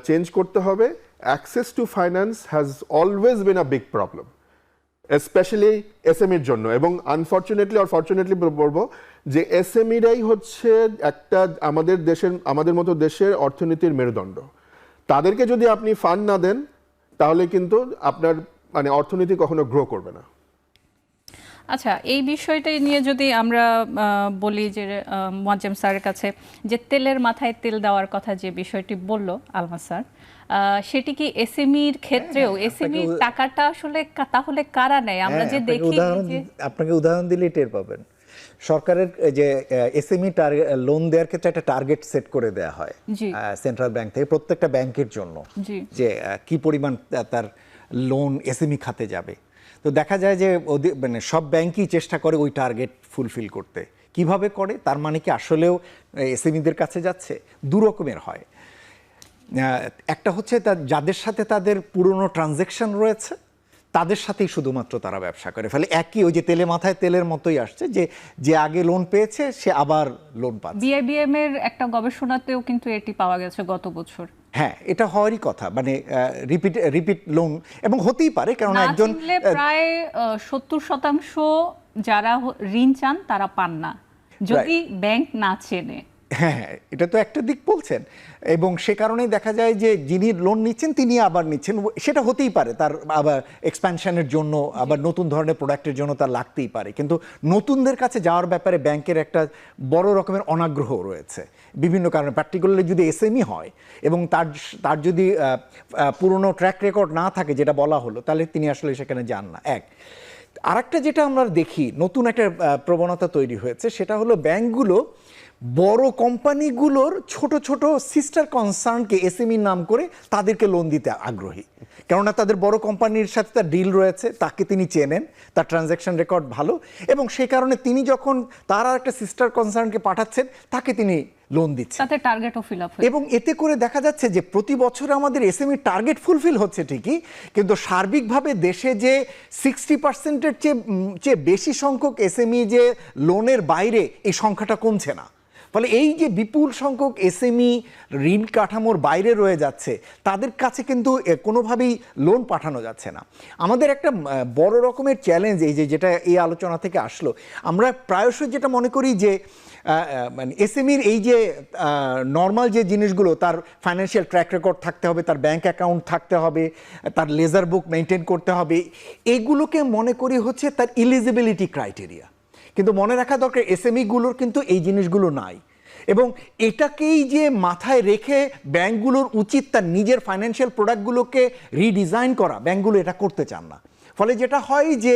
চেঞ্জ করতে হবে। Access to finance has always been a big problem, specially এসএমইর জন্য, এবং আনফর্চুনেটলি আর ফর্চুনেটলি বলবো যে এসএমইরাই হচ্ছে একটা আমাদের মতো দেশের অর্থনীতির মেরুদণ্ড। তাদেরকে যদি আপনি ফান্ড না দেন তাহলে কিন্তু আপনার মানে অর্থনীতি কখনো গ্রো করবে না। আচ্ছা, এই বিষয়টা নিয়ে যদি আমরা বলি যে মোয়াজ্জেম স্যারের কাছে যে তেলের মাথায় তেল দেওয়ার কথা যে বিষয়টি বলল আলমাস স্যার, সেটি কি এসএমইর ক্ষেত্রেও এসএমইর টাকাটা আসলে তাহলে কারা নেয়? আমরা যে দেখি আপনাকে উদাহরণ দিলে টের পাবেন। সরকারের যে এসএমই লোন দেওয়ার ক্ষেত্রে একটা টার্গেট সেট করে দেওয়া হয় সেন্ট্রাল ব্যাংক থেকে প্রত্যেকটা ব্যাংকের জন্য, যে কি পরিমাণ তার লোন এসএমই খাতে যাবে। তো দেখা যায় যে মানে সব ব্যাংকই চেষ্টা করে ওই টার্গেট ফুলফিল করতে। কিভাবে করে, তার মানে কি আসলেও এসএমইদের কাছে যাচ্ছে? দু রকমের হয়। একটা হচ্ছে যাদের সাথে তাদের পুরনো ট্রানজ্যাকশন রয়েছে তাদের সাথেই শুধুমাত্র তারা ব্যবসা করে ফেলে। একই ওই যে তেলে মাথায় তেলের মতোই আসছে, যে আগে লোন পেয়েছে সে আবার লোন পাচ্ছে। বিআইবিএম এর একটা গবেষণাতেও কিন্তু এটি পাওয়া গেছে গত বছর। হ্যাঁ, এটা হওয়ারই কথা, মানে রিপিট লোন, এবং হতেই পারে কারণ একজন প্রায় 70% যারা ঋণ চান তারা পান না যদি ব্যাংক না চেনে। হ্যাঁ, এটা তো একটা দিক বলছেন, এবং সে কারণেই দেখা যায় যে যিনি লোন নিচ্ছেন তিনি আবার নিচ্ছেন। সেটা হতেই পারে তার আবার এক্সপ্যানশনের জন্য, আবার নতুন ধরনের প্রোডাক্টের জন্য তার লাগতেই পারে, কিন্তু নতুনদের কাছে যাওয়ার ব্যাপারে ব্যাংকের একটা বড় রকমের অনাগ্রহ রয়েছে বিভিন্ন কারণে। পার্টিকুলারলি যদি এসএমই হয় এবং তার যদি পুরনো ট্র্যাক রেকর্ড না থাকে যেটা বলা হলো, তাহলে তিনি আসলে সেখানে যান না। আরেকটা যেটা আমরা দেখি নতুন একটা প্রবণতা তৈরি হয়েছে, সেটা হলো ব্যাংকগুলো বড় কোম্পানিগুলোর ছোট ছোট সিস্টার কনসার্নকে এসএমই নাম করে তাদেরকে লোন দিতে আগ্রহী। কেননা তাদের বড় কোম্পানির সাথে তার ডিল রয়েছে, তাকে তিনি চেনেন, তার ট্রানজ্যাকশন রেকর্ড ভালো, এবং সেই কারণে তিনি যখন তার আর একটা সিস্টার কনসার্নকে পাঠাচ্ছেন তাকে তিনি লোন দিচ্ছেন, তাতে টার্গেটও ফিল আপ হয়। এবং এতে করে দেখা যাচ্ছে যে প্রতি বছর আমাদের এসএমই টার্গেট ফুলফিল হচ্ছে ঠিকই, কিন্তু সার্বিকভাবে দেশে যে 60%-এর চেয়ে বেশি সংখ্যক এসএমই যে লোনের বাইরে, এই সংখ্যাটা কমছে না। ফলে এই যে বিপুল সংখ্যক এসএমই ঋণ কাঠামোর বাইরে রয়ে যাচ্ছে, তাদের কাছে কিন্তু কোনোভাবেই লোন পাঠানো যাচ্ছে না। আমাদের একটা বড় রকমের চ্যালেঞ্জ যেটা এই আলোচনা থেকে আসলো, আমরা প্রায়শই যেটা মনে করি যে মানে এসএমইর এই যে নর্মাল যে জিনিসগুলো, তার ফাইন্যান্সিয়াল ট্র্যাক রেকর্ড থাকতে হবে, তার ব্যাংক অ্যাকাউন্ট থাকতে হবে, তার লেজার বুক মেনটেন করতে হবে, এইগুলোকে মনে করি হচ্ছে তার এলিজিবিলিটি ক্রাইটেরিয়া। কিন্তু মনে রাখা দরকার এসএমইগুলোর কিন্তু এই জিনিসগুলো নাই, এবং এটাকেই যে মাথায় রেখে ব্যাংকগুলোর উচিত তার নিজের ফাইন্যান্সিয়াল প্রোডাক্টগুলোকে রিডিজাইন করা। ব্যাংকগুলো এটা করতে চান না, ফলে যেটা হয় যে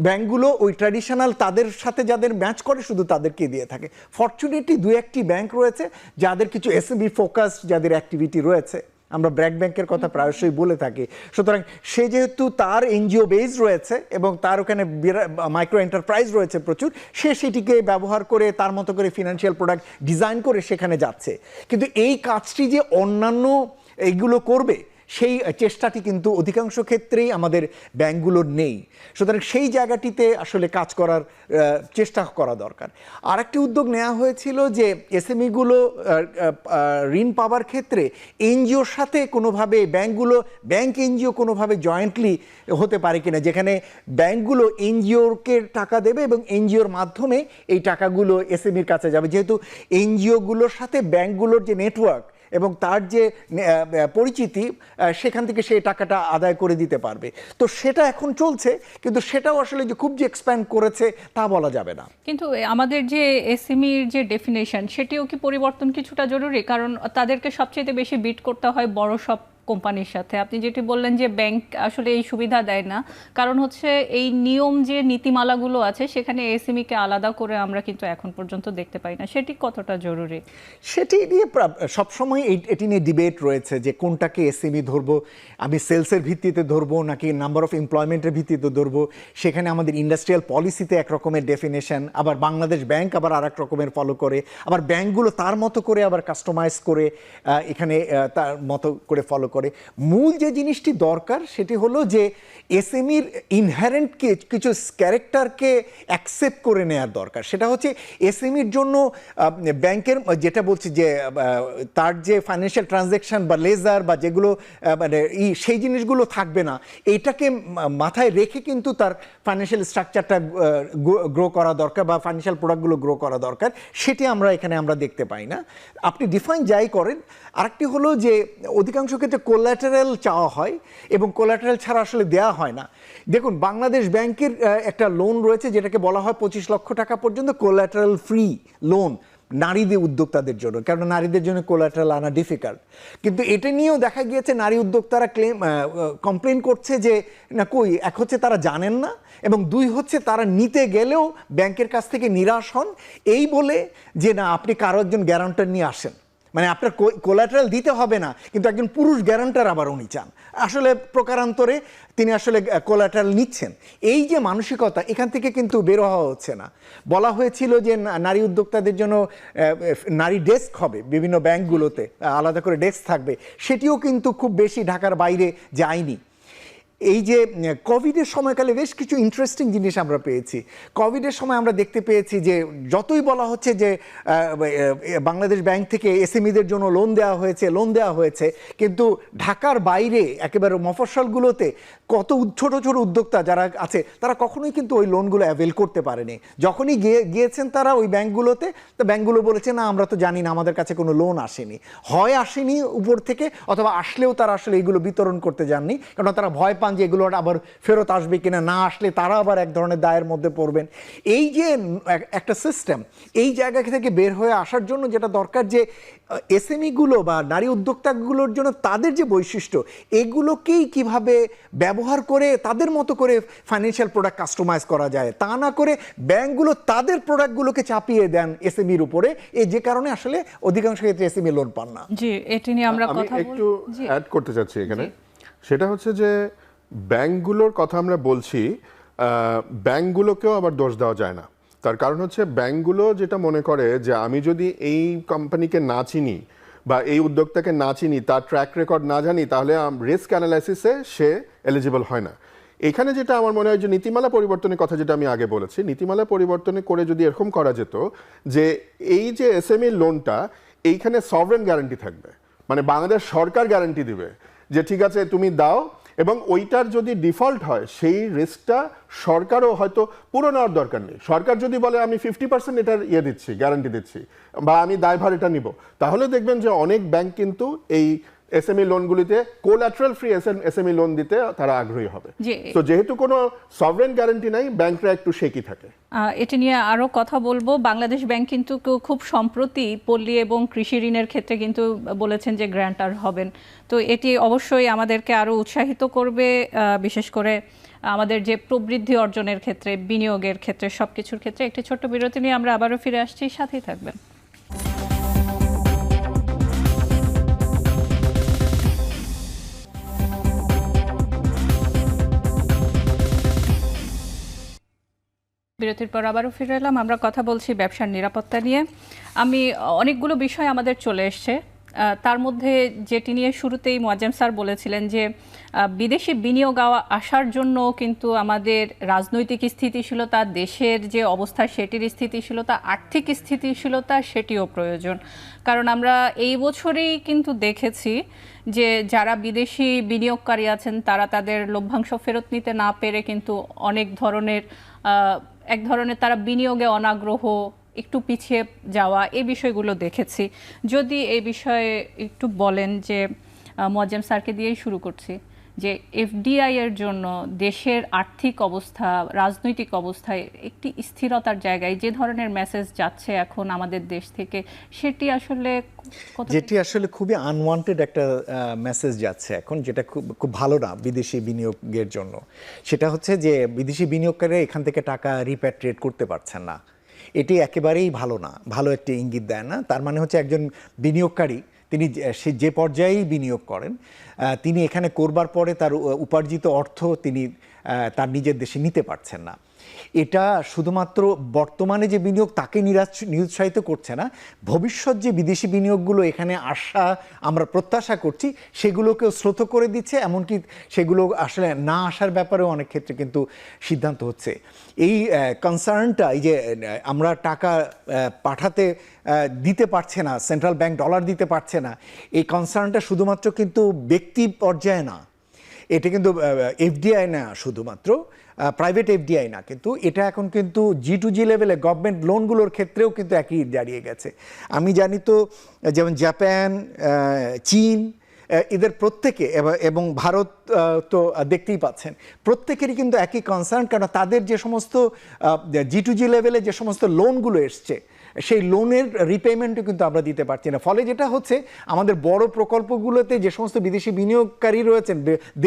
ব্যাংকগুলো ওই ট্র্যাডিশনাল তাদের সাথে যাদের ম্যাচ করে শুধু তাদেরকে দিয়ে থাকে। ফরচুনেটলি দু একটি ব্যাংক রয়েছে যাদের কিছু এসএমই ফোকাস যাদের অ্যাক্টিভিটি রয়েছে, আমরা ব্র্যাক ব্যাংকের কথা প্রায়শই বলে থাকি। সুতরাং সে যেহেতু তার এনজিও বেস রয়েছে এবং তার ওখানে মাইক্রো এন্টারপ্রাইজ রয়েছে প্রচুর, সে সেটিকে ব্যবহার করে তার মতো করে ফিনান্সিয়াল প্রোডাক্ট ডিজাইন করে সেখানে যাচ্ছে। কিন্তু এই কাজটি যে অন্যান্য এইগুলো করবে, সেই চেষ্টাটি কিন্তু অধিকাংশ ক্ষেত্রেই আমাদের ব্যাংকগুলোর নেই। সুতরাং সেই জায়গাটিতে আসলে কাজ করার চেষ্টা করা দরকার। আরেকটি উদ্যোগ নেওয়া হয়েছিল যে এসএমইগুলো ঋণ পাওয়ার ক্ষেত্রে এনজিওর সাথে কোনোভাবে ব্যাংক এনজিও কোনোভাবে জয়েন্টলি হতে পারে কিনা, যেখানে ব্যাংকগুলো এনজিওকে টাকা দেবে এবং এনজিওর মাধ্যমে এই টাকাগুলো এসএমইর কাছে যাবে। যেহেতু এনজিওগুলোর সাথে ব্যাংকগুলোর যে নেটওয়ার্ক, এবং তার যে পরিচিতি সেখান থেকে সে টাকাটা আদায় করে দিতে পারবে। তো সেটা এখন চলছে, কিন্তু সেটাও আসলে যে খুব যে এক্সপ্যান্ড করেছে তা বলা যাবে না। কিন্তু আমাদের যে এসএমইর যে ডেফিনেশন সেটিও কি পরিবর্তন কিছুটা জরুরি? কারণ তাদেরকে সবচেয়ে বেশি বিট করতে হয় বড় সব কোম্পানির সাথে। আপনি যেটি বললেন যে ব্যাংক আসলে এই সুবিধা দেয় না, কারণ হচ্ছে এই নিয়ম যে নীতিমালাগুলো আছে সেখানে এসএমইকে আলাদা করে আমরা কিন্তু এখন পর্যন্ত দেখতে পাই না। সেটি কতটা জরুরি? সেটি নিয়ে সবসময় এটি নিয়ে ডিবেট রয়েছে যে কোনটাকে এসএমই ধরবো, আমি সেলসের ভিত্তিতে ধরবো নাকি নাম্বার অফ এমপ্লয়মেন্টের ভিত্তিতে ধরবো। সেখানে আমাদের ইন্ডাস্ট্রিয়াল পলিসিতে এক রকমের ডেফিনেশন, আবার বাংলাদেশ ব্যাংক আবার আর এক রকমের ফলো করে, আবার ব্যাংকগুলো তার মতো করে আবার কাস্টমাইজ করে এখানে তার মতো করে ফলো করে। মূল যে জিনিসটি দরকার সেটি হলো যে এসএমইর ইনহেরেন্ট কিছু ক্যারেক্টারকে অ্যাকসেপ্ট করে নেওয়ার দরকার। সেটা হচ্ছে এসএমইর জন্য ব্যাংকের যেটা বলছি যে তার যে ফাইন্যান্সিয়াল ট্রানজ্যাকশন বা লেজার বা যেগুলো মানে সেই জিনিসগুলো থাকবে না, এইটাকে মাথায় রেখে কিন্তু তার ফাইন্যান্সিয়াল স্ট্রাকচারটা গ্রো করা দরকার বা ফাইন্যান্সিয়াল প্রোডাক্টগুলো গ্রো করা দরকার। সেটি আমরা দেখতে পাই না। আপনি ডিফাইন যাই করেন, আরেকটি হলো যে অধিকাংশ ক্ষেত্রে কোলাটেরাল চাওয়া হয় এবং কোলাটেরাল ছাড়া আসলে দেওয়া হয় না। দেখুন, বাংলাদেশ ব্যাংকের একটা লোন রয়েছে যেটাকে বলা হয় 25 লক্ষ টাকা পর্যন্ত কোলাটেরাল ফ্রি লোন নারীদের উদ্যোক্তাদের জন্য, কারণ নারীদের জন্য কোলাটেরাল আনা ডিফিকাল্ট। কিন্তু এটা নিয়েও দেখা গিয়েছে নারী উদ্যোক্তারা কমপ্লেন করছে যে না, কই, এক হচ্ছে তারা জানেন না এবং দুই হচ্ছে তারা নিতে গেলেও ব্যাংকের কাছ থেকে নিরাশ হন এই বলে যে না, আপনি কারো একজন গ্যারান্টার নিয়ে আসেন, মানে আপনার কোলাটেরাল দিতে হবে না, কিন্তু একজন পুরুষ গ্যারান্টার আবার উনি চান। আসলে প্রকারান্তরে তিনি আসলে কোলাটেরাল নিচ্ছেন। এই যে মানসিকতা, এখান থেকে কিন্তু বের হওয়া হচ্ছে না। বলা হয়েছিল যে নারী উদ্যোক্তাদের জন্য নারী ডেস্ক হবে, বিভিন্ন ব্যাংকগুলোতে আলাদা করে ডেস্ক থাকবে, সেটিও কিন্তু খুব বেশি ঢাকার বাইরে যায়নি। এই যে কোভিডের সময়কালে বেশ কিছু ইন্টারেস্টিং জিনিস আমরা পেয়েছি। কোভিডের সময় আমরা দেখতে পেয়েছি যে যতই বলা হচ্ছে যে বাংলাদেশ ব্যাংক থেকে এসএমইদের জন্য লোন দেওয়া হয়েছে, কিন্তু ঢাকার বাইরে একেবারে মফস্বলগুলোতে কত ছোট ছোট উদ্যোক্তা যারা আছে তারা কখনোই কিন্তু ওই লোনগুলো অ্যাভেল করতে পারেনি। যখনই গিয়েছেন তারা ওই ব্যাংকগুলোতে, তো ব্যাংকগুলো বলেছে না, আমরা তো জানি না, আমাদের কাছে কোনো লোন আসেনি, হয় আসেনি উপর থেকে, অথবা আসলেও তারা আসলে এইগুলো বিতরণ করতে যাননি, কারণ তারা ভয় পান যে এগুলো আবার ফেরত আসবে কিনা, না আসলে তারা আবার এক ধরনের দায়ের মধ্যে পড়বেন। এই যে একটা সিস্টেম, এই জায়গা থেকে বের হয়ে আসার জন্য যেটা দরকার যে এসএমইগুলো বা নারী উদ্যোক্তাগুলোর জন্য তাদের যে বৈশিষ্ট্য, এগুলোকেই কিভাবে ব্যবহার করে তাদের মতো করে ফাইন্যান্সিয়াল প্রোডাক্ট কাস্টমাইজ করা যায়, তা না করে ব্যাংকগুলো তাদের প্রোডাক্টগুলোকে চাপিয়ে দেন এসএমইর উপরে, যে কারণে আসলে অধিকাংশ ক্ষেত্রে এসএমই লোন পান না। জি, এটি নিয়ে আমরা কথা একটু অ্যাড করতে চাচ্ছি এখানে। সেটা হচ্ছে যে ব্যাংকগুলোর কথা আমরা বলছি, ব্যাংকগুলোকেও আবার দোষ দেওয়া যায় না। তার কারণ হচ্ছে ব্যাংকগুলো যেটা মনে করে যে আমি যদি এই কোম্পানিকে না চিনি বা এই উদ্যোক্তাকে না চিনি, তার ট্র্যাক রেকর্ড না জানি, তাহলে রিস্ক অ্যানালাইসিসে সে এলিজিবল হয় না। এখানে যেটা আমার মনে হয় যে নীতিমালা পরিবর্তনের কথা যেটা আমি আগে বলেছি, নীতিমালা পরিবর্তনে করে যদি এরকম করা যেত যে এই যে এসএমই লোনটা, এইখানে সভরেন গ্যারান্টি থাকবে, মানে বাংলাদেশ সরকার গ্যারান্টি দিবে যে ঠিক আছে তুমি দাও, এবং ওইটার যদি ডিফল্ট হয় সেই রিস্কটা সরকারও হয়তো পুরো নেওয়ার দরকার নেই। সরকার যদি বলে আমি 50% এটার দিচ্ছি, গ্যারান্টি দিচ্ছি, বা আমি দায়ভার এটা নিব, তাহলে দেখবেন যে অনেক ব্যাংক কিন্তু এই এসএমই লোনগুলিতে কোল্যাটারাল ফ্রি এসএমই লোন দিতে তারা আগ্রহী হবে। তো যেহেতু কোনো সভরেন গ্যারান্টি নাই, ব্যাংকরা একটু শেকি থাকে। এটি নিয়ে আরো কথা বলবো। বাংলাদেশ ব্যাংক কিন্তু খুব সম্প্রতি পল্লী এবং কৃষি ঋণের ক্ষেত্রে কিন্তু বলেছেন যে গ্র্যান্টার হবেন। তো এটি অবশ্যই আমাদেরকে আরো উৎসাহিত করবে, বিশেষ করে আমাদের যে প্রবৃদ্ধি অর্জনের ক্ষেত্রে, বিনিয়োগের ক্ষেত্রে, সবকিছুর ক্ষেত্রে। একটি ছোট্ট বিরতি নিয়ে আমরা আবারও ফিরে আসছি, সাথেই থাকবেন। বিরতির পর আবারও ফিরে এলাম। আমরা কথা বলছি ব্যবসার নিরাপত্তা নিয়ে। অনেকগুলো বিষয় আমাদের চলে এসছে, তার মধ্যে যেটি নিয়ে শুরুতেই মোয়াজ্জেম স্যার বলেছিলেন যে বিদেশি বিনিয়োগ আসার জন্য কিন্তু আমাদের রাজনৈতিক স্থিতিশীলতা, দেশের যে অবস্থা সেটির স্থিতিশীলতা, আর্থিক স্থিতিশীলতা সেটিও প্রয়োজন। কারণ আমরা এই বছরেই কিন্তু দেখেছি যে যারা বিদেশি বিনিয়োগকারী আছেন তারা তাদের লভ্যাংশ ফেরত নিতে না পেরে কিন্তু অনেক ধরনের তারা বিনিয়োগে অনাগ্রহ, একটু পিছিয়ে যাওয়া এই বিষয়গুলো দেখেছি। যদি এই বিষয়ে একটু বলেন যে মোয়াজ্জেম স্যারকে দিয়েই শুরু করছি, যে এফডিআই এর জন্য দেশের আর্থিক অবস্থা, রাজনৈতিক অবস্থায় একটি স্থিরতার জায়গায় যে ধরনের মেসেজ যাচ্ছে এখন আমাদের দেশ থেকে, সেটি আসলে যেটি আসলে খুবই আনওয়ান্টেড একটা মেসেজ যাচ্ছে এখন, যেটা খুব খুব ভালো না বিদেশি বিনিয়োগের জন্য। সেটা হচ্ছে যে বিদেশি বিনিয়োগকারীরা এখান থেকে টাকা রিপ্যাট্রিয়েট করতে পারছেন না। এটি একেবারেই ভালো না, ভালো একটি ইঙ্গিত দেয় না। তার মানে হচ্ছে একজন বিনিয়োগকারী তিনি সে যে পর্যায়েই বিনিয়োগ করেন, তিনি এখানে করবার পরে তার উপার্জিত অর্থ তিনি তার নিজের দেশে নিতে পারছেন না। এটা শুধুমাত্র বর্তমানে যে বিনিয়োগ তাকে নিরুৎসাহিত করছে না, ভবিষ্যৎ যে বিদেশি বিনিয়োগগুলো এখানে আসা আমরা প্রত্যাশা করছি সেগুলোকেও শ্রুত করে দিচ্ছে, এমনকি সেগুলো আসলে না আসার ব্যাপারেও অনেক ক্ষেত্রে কিন্তু সিদ্ধান্ত হচ্ছে। এই কনসার্নটা, এই যে আমরা টাকা পাঠাতে দিতে পারছে না, সেন্ট্রাল ব্যাংক ডলার দিতে পারছে না, এই কনসার্নটা শুধুমাত্র কিন্তু ব্যক্তি পর্যায়ে না, এটা কিন্তু এফডিআই না, শুধুমাত্র প্রাইভেট এফডিআই না, কিন্তু এটা এখন কিন্তু G2G লেভেলে গভর্নমেন্ট লোনগুলোর ক্ষেত্রেও কিন্তু একই দাঁড়িয়ে গেছে। আমি জানি তো যেমন জাপান, চীন, এদের প্রত্যেকে এবং ভারত তো দেখতেই পাচ্ছেন, প্রত্যেকেরই কিন্তু একই কনসার্ন, কারণ তাদের যে সমস্ত G2G লেভেলে যে সমস্ত লোনগুলো এসছে সেই লোনের রিপেমেন্টও কিন্তু আমরা দিতে পারছি না। ফলে যেটা হচ্ছে, আমাদের বড় প্রকল্পগুলোতে যে সমস্ত বিদেশি বিনিয়োগকারী রয়েছেন,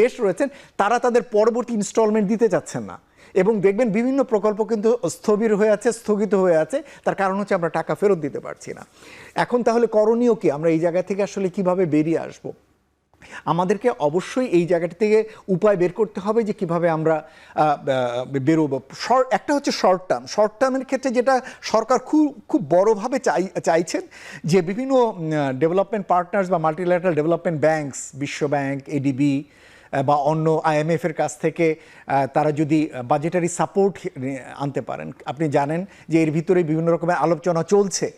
দেশ রয়েছেন, তারা তাদের পরবর্তী ইনস্টলমেন্ট দিতে চাচ্ছেন না, এবং দেখবেন বিভিন্ন প্রকল্প কিন্তু স্থগিত হয়ে আছে। তার কারণ হচ্ছে আমরা টাকা ফেরত দিতে পারছি না। এখন তাহলে করণীয় কি? আমরা এই জায়গা থেকে আসলে কিভাবে বেরিয়ে আসবো? আমাদেরকে অবশ্যই এই জায়গাটি থেকে উপায় বের করতে হবে যে কিভাবে আমরা বেরোবো। একটা হচ্ছে শর্ট টার্মের ক্ষেত্রে যেটা সরকার খুব বড়োভাবে চাইছেন, যে বিভিন্ন ডেভেলপমেন্ট পার্টনার্স বা মাল্টিল্যাটারাল ডেভেলপমেন্ট ব্যাংকস, বিশ্ব ব্যাংক, এডিবি বা অন্য IMF এর কাছ থেকে তারা যদি বাজেটারি সাপোর্ট আনতে পারেন। আপনি জানেন যে এর ভিতরে বিভিন্ন রকমের আলোচনা চলছে,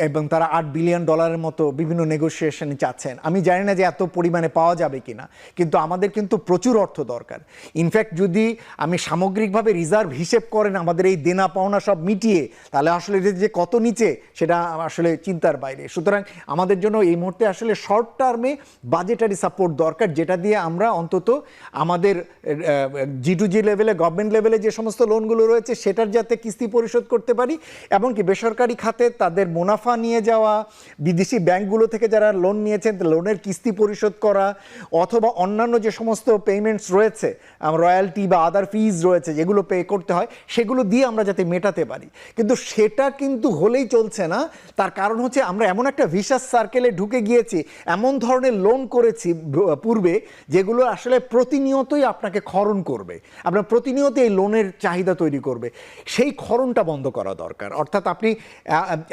এবং তারা $8 বিলিয়ন মতো বিভিন্ন নেগোসিয়েশন চাচ্ছেন। আমি জানি না যে এত পরিমাণে পাওয়া যাবে কিনা, কিন্তু আমাদের কিন্তু প্রচুর অর্থ দরকার। ইনফ্যাক্ট যদি আমি সামগ্রিকভাবে রিজার্ভ হিসেব করেন আমাদের এই দেনা পাওনা সব মিটিয়ে, তাহলে আসলে যে কত নিচে সেটা আসলে চিন্তার বাইরে। সুতরাং আমাদের জন্য এই মুহূর্তে আসলে শর্ট টার্মে বাজেটারি সাপোর্ট দরকার, যেটা দিয়ে আমরা অন্তত আমাদের G2G লেভেলে, গভর্নমেন্ট লেভেলে যে সমস্ত লোনগুলো রয়েছে সেটার যাতে কিস্তি পরিশোধ করতে পারি, এমনকি বেসরকারি খাতে তাদের মুনাফা নিয়ে যাওয়া, বিদেশি ব্যাংকগুলো থেকে যারা লোন নিয়েছেন লোনের কিস্তি পরিশোধ করা, অথবা অন্যান্য যে সমস্ত পেমেন্টস রয়েছে, রয়্যালটি বা আদার ফিজ রয়েছে যেগুলো পে করতে হয়, সেগুলো দিয়ে আমরা যাতে মেটাতে পারি। কিন্তু সেটা কিন্তু হলেই চলছে না। তার কারণ হচ্ছে আমরা এমন একটা ভিশাস সার্কেলে ঢুকে গিয়েছি, এমন ধরনের লোন করেছি পূর্বে যেগুলো আসলে প্রতিনিয়তই আপনাকে ক্ষরণ করবে, আপনার প্রতিনিয়ত এই লোনের চাহিদা তৈরি করবে। সেই ক্ষরণটা বন্ধ করা দরকার। অর্থাৎ আপনি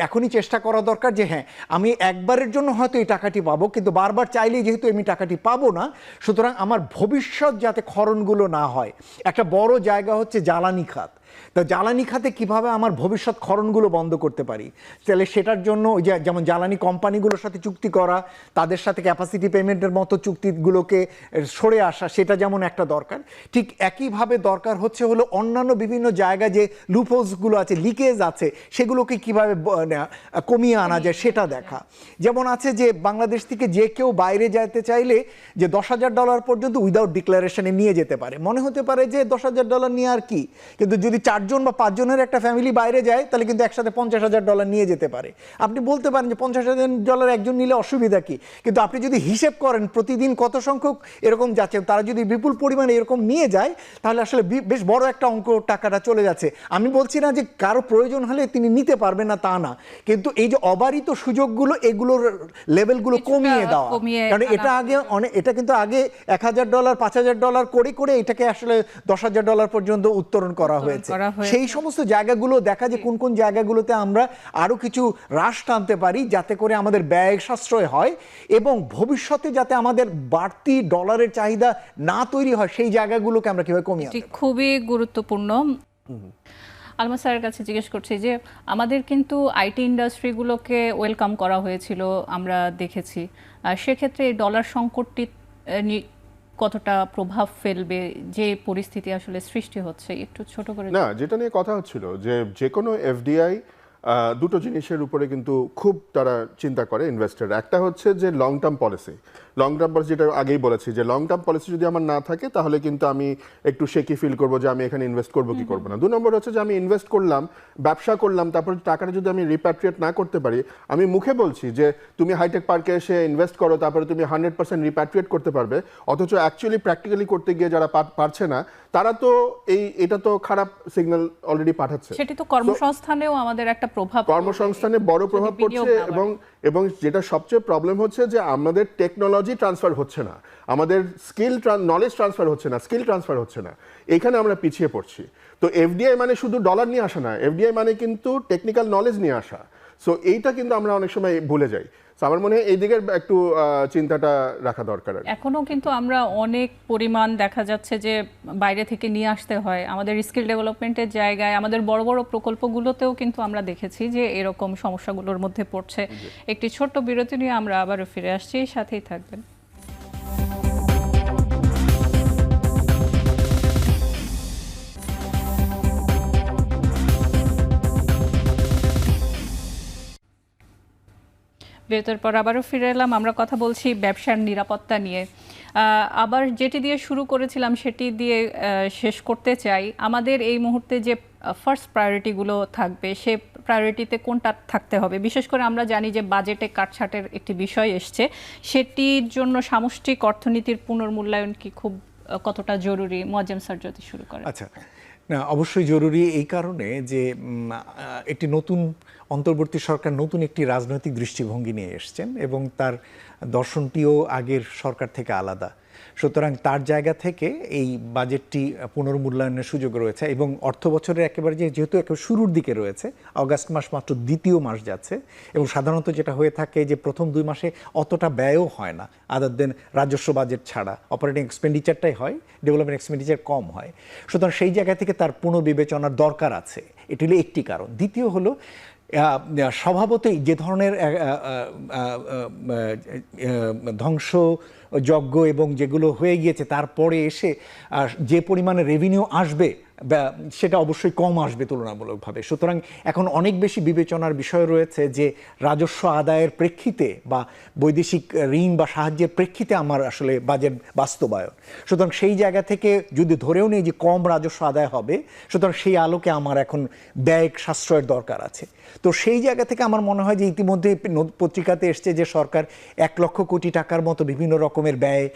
এখনই চেষ্টা করা দরকার যে হ্যাঁ, আমি একবারের জন্য হয়তো এই টাকাটি পাবো, কিন্তু বারবার চাইলেই যেহেতু আমি টাকাটি পাবো না, সুতরাং আমার ভবিষ্যৎ যাতে ক্ষরণগুলো না হয়। একটা বড় জায়গা হচ্ছে জ্বালানি খাত। তো জ্বালানি খাতে কিভাবে আমার ভবিষ্যৎ ক্ষরণগুলো বন্ধ করতে পারি, তাহলে সেটার জন্য যেমন জ্বালানি কোম্পানিগুলোর সাথে চুক্তি করা, তাদের সাথে ক্যাপাসিটি পেমেন্টের মতো চুক্তিগুলোকে সরে আসা, সেটা যেমন একটা দরকার। ঠিক একইভাবে দরকার হচ্ছে হলো অন্যান্য বিভিন্ন জায়গায় যে লুপহোলসগুলো আছে, লিকেজ আছে, সেগুলোকে কিভাবে কমিয়ে আনা যায় সেটা দেখা। যেমন আছে যে বাংলাদেশ থেকে যে কেউ বাইরে যেতে চাইলে যে $10,000 পর্যন্ত উইদাউট ডিক্লারেশনে নিয়ে যেতে পারে। মনে হতে পারে যে $10,000 নিয়ে আর কি, কিন্তু যদি 4 জন বা 5 জনের একটা ফ্যামিলি বাইরে যায় তাহলে কিন্তু একসাথে $50,000 নিয়ে যেতে পারে। আপনি বলতে পারেন যে $50,000 একজন নিলে অসুবিধা কি, কিন্তু আপনি যদি হিসেব করেন প্রতিদিন কত সংখ্যক এরকম যাচ্ছে, তারা যদি বিপুল পরিমাণে এরকম নিয়ে যায় তাহলে আসলে বেশ বড় একটা অঙ্ক টাকাটা চলে যাচ্ছে। আমি বলছি না যে কারো প্রয়োজন হলে তিনি নিতে পারবেন না, তা না, কিন্তু এই যে অবারিত সুযোগগুলো, এগুলোর লেভেলগুলো কমিয়ে দেওয়া। কারণ এটা কিন্তু আগে $1,000, $5,000 করে করে এটাকে আসলে $10,000 পর্যন্ত উত্তরণ করা হয়েছে। সেই সমস্ত জায়গাগুলো দেখা, যে কোন কোন জায়গাগুলোতে আমরা আরো কিছু হ্রাস টানতে পারি যাতে করে আমাদের ব্যয় সাশ্রয় হয়, এবং ভবিষ্যতে যাতে আমাদের বাড়তি ডলারের চাহিদা না তৈরি হয়, সেই জায়গাগুলোকে আমরা কিভাবে কমিয়ে আনতে পারি। খুবই গুরুত্বপূর্ণ। আলমা স্যারের কাছে জিজ্ঞেস করছি যে আমাদের কিন্তু আইটি ইন্ডাস্ট্রিগুলোকে ওয়েলকাম করা হয়েছিল, আমরা দেখেছি। সেক্ষেত্রে এই ডলার সংকটটি কতটা প্রভাব ফেলবে, যে পরিস্থিতি আসলে সৃষ্টি হচ্ছে, একটু ছোট করে। না, যেটা নিয়ে কথা হচ্ছিল যে কোনো এফডিআই দুটো জিনিসের উপরে কিন্তু খুব তারা চিন্তা করে ইনভেস্টর। একটা হচ্ছে যে লং টার্ম পলিসি, যেটা আগেই বলেছি যে লং টার্ম পলিসি যদি আমার না থাকে তাহলে কিন্তু আমি একটু শেকি ফিল করবো যে আমি এখানে ইনভেস্ট করবো কি করবো না। 2 নম্বর হচ্ছে যে আমি ইনভেস্ট করলাম, ব্যবসা করলাম, তারপর টাকাটা যদি আমি রিপ্যাট্রিয়েট না করতে পারি, আমি মুখে বলছি যে তুমি হাইটেক পার্কে এসে ইনভেস্ট করো, তারপরে তুমি 100% রিপ্যাট্রিয়েট করতে পারবে, অথচ অ্যাকচুয়ালি প্র্যাকটিক্যালি করতে গিয়ে যারা পারছে না তারা তো এটা তো খারাপ সিগন্যাল অলরেডি পাঠাচ্ছে। সেটি তো কর্মসংস্থানেও আমাদের একটা প্রভাব, কর্মসংস্থানে বড় প্রভাব পড়ছে। এবং যেটা সবচেয়ে প্রবলেম হচ্ছে যে আমাদের টেকনোলজি ট্রান্সফার হচ্ছে না, আমাদের নলেজ ট্রান্সফার হচ্ছে না, স্কিল ট্রান্সফার হচ্ছে না, এখানে আমরা পিছিয়ে পড়ছি। তো এফডিআই মানে শুধু ডলার নিয়ে আসা না, এফডিআই মানে কিন্তু টেকনিক্যাল নলেজ নিয়ে আসা। সো এইটা কিন্তু আমরা অনেক সময় ভুলে যাই। আমার মনে হয় এই দিকের একটু চিন্তাটা রাখা দরকার। এখনো কিন্তু আমরা অনেক পরিমাণ দেখা যাচ্ছে যে বাইরে থেকে নিয়ে আসতে হয় আমাদের স্কিল ডেভেলপমেন্টের জায়গায়, আমাদের বড় বড় প্রকল্পগুলোতেও কিন্তু আমরা দেখেছি যে এরকম সমস্যাগুলোর মধ্যে পড়ছে। একটি ছোট্ট বিরতি নিয়ে আমরা আবারও ফিরে আসছি, সাথেই থাকবেন। বিরতির পর আবারও ফিরে এলাম। আমরা কথা বলছি ব্যবসার নিরাপত্তা নিয়ে। আবার যেটি দিয়ে শুরু করেছিলাম সেটি দিয়ে শেষ করতে চাই। আমাদের এই মুহূর্তে যে ফার্স্ট প্রায়োরিটিগুলো থাকবে, সে প্রায়োরিটিতে কোনটা থাকতে হবে? বিশেষ করে আমরা জানি যে বাজেটে কাটছাটের একটি বিষয় এসছে, সেটির জন্য সামষ্টিক অর্থনীতির পুনর্মূল্যায়ন কি কতটা জরুরি? মোয়াজ্জেম স্যার যদি শুরু করেন। আচ্ছা, না অবশ্যই জরুরি এই কারণে যে একটি নতুন অন্তর্বর্তী সরকার নতুন একটি রাজনৈতিক দৃষ্টিভঙ্গি নিয়ে এসছেন এবং তার দর্শনটিও আগের সরকার থেকে আলাদা। সুতরাং তার জায়গা থেকে এই বাজেটটি পুনর্মূল্যায়নের সুযোগ রয়েছে এবং অর্থ বছরের একেবারে যেহেতু একেবারে শুরুর দিকে রয়েছে, অগাস্ট মাস মাত্র দ্বিতীয় মাস যাচ্ছে এবং সাধারণত যেটা হয়ে থাকে যে প্রথম 2 মাসে অতটা ব্যয়ও হয় না, আদার দেন রাজস্ব বাজেট ছাড়া অপারেটিং এক্সপেন্ডিচারটাই হয়, ডেভেলপমেন্ট এক্সপেন্ডিচার কম হয়। সুতরাং সেই জায়গা থেকে তার পুনর্বিবেচনার দরকার আছে, এটি হলো একটি কারণ। দ্বিতীয় হলো স্বভাবতই যে ধরনের ধ্বংসযজ্ঞ এবং যেগুলো হয়ে গিয়েছে তারপরে এসে যে পরিমাণে রেভিনিউ আসবে সেটা অবশ্যই কম আসবে তুলনামূলকভাবে। সুতরাং এখন অনেক বেশি বিবেচনার বিষয় রয়েছে যে রাজস্ব আদায়ের প্রেক্ষিতে বা বৈদেশিক ঋণ বা সাহায্যের প্রেক্ষিতে আমার আসলে বাজেট বাস্তবায়ন। সুতরাং সেই জায়গা থেকে যদি ধরেও নেই যে কম রাজস্ব আদায় হবে, সুতরাং সেই আলোকে আমার এখন ব্যয় সাশ্রয়ের দরকার আছে। তো সেই জায়গা থেকে আমার মনে হয় যে ইতিমধ্যে পত্রিকাতে এসছে যে সরকার 1 লক্ষ কোটি টাকার মতো বিভিন্ন রকমের ব্যয়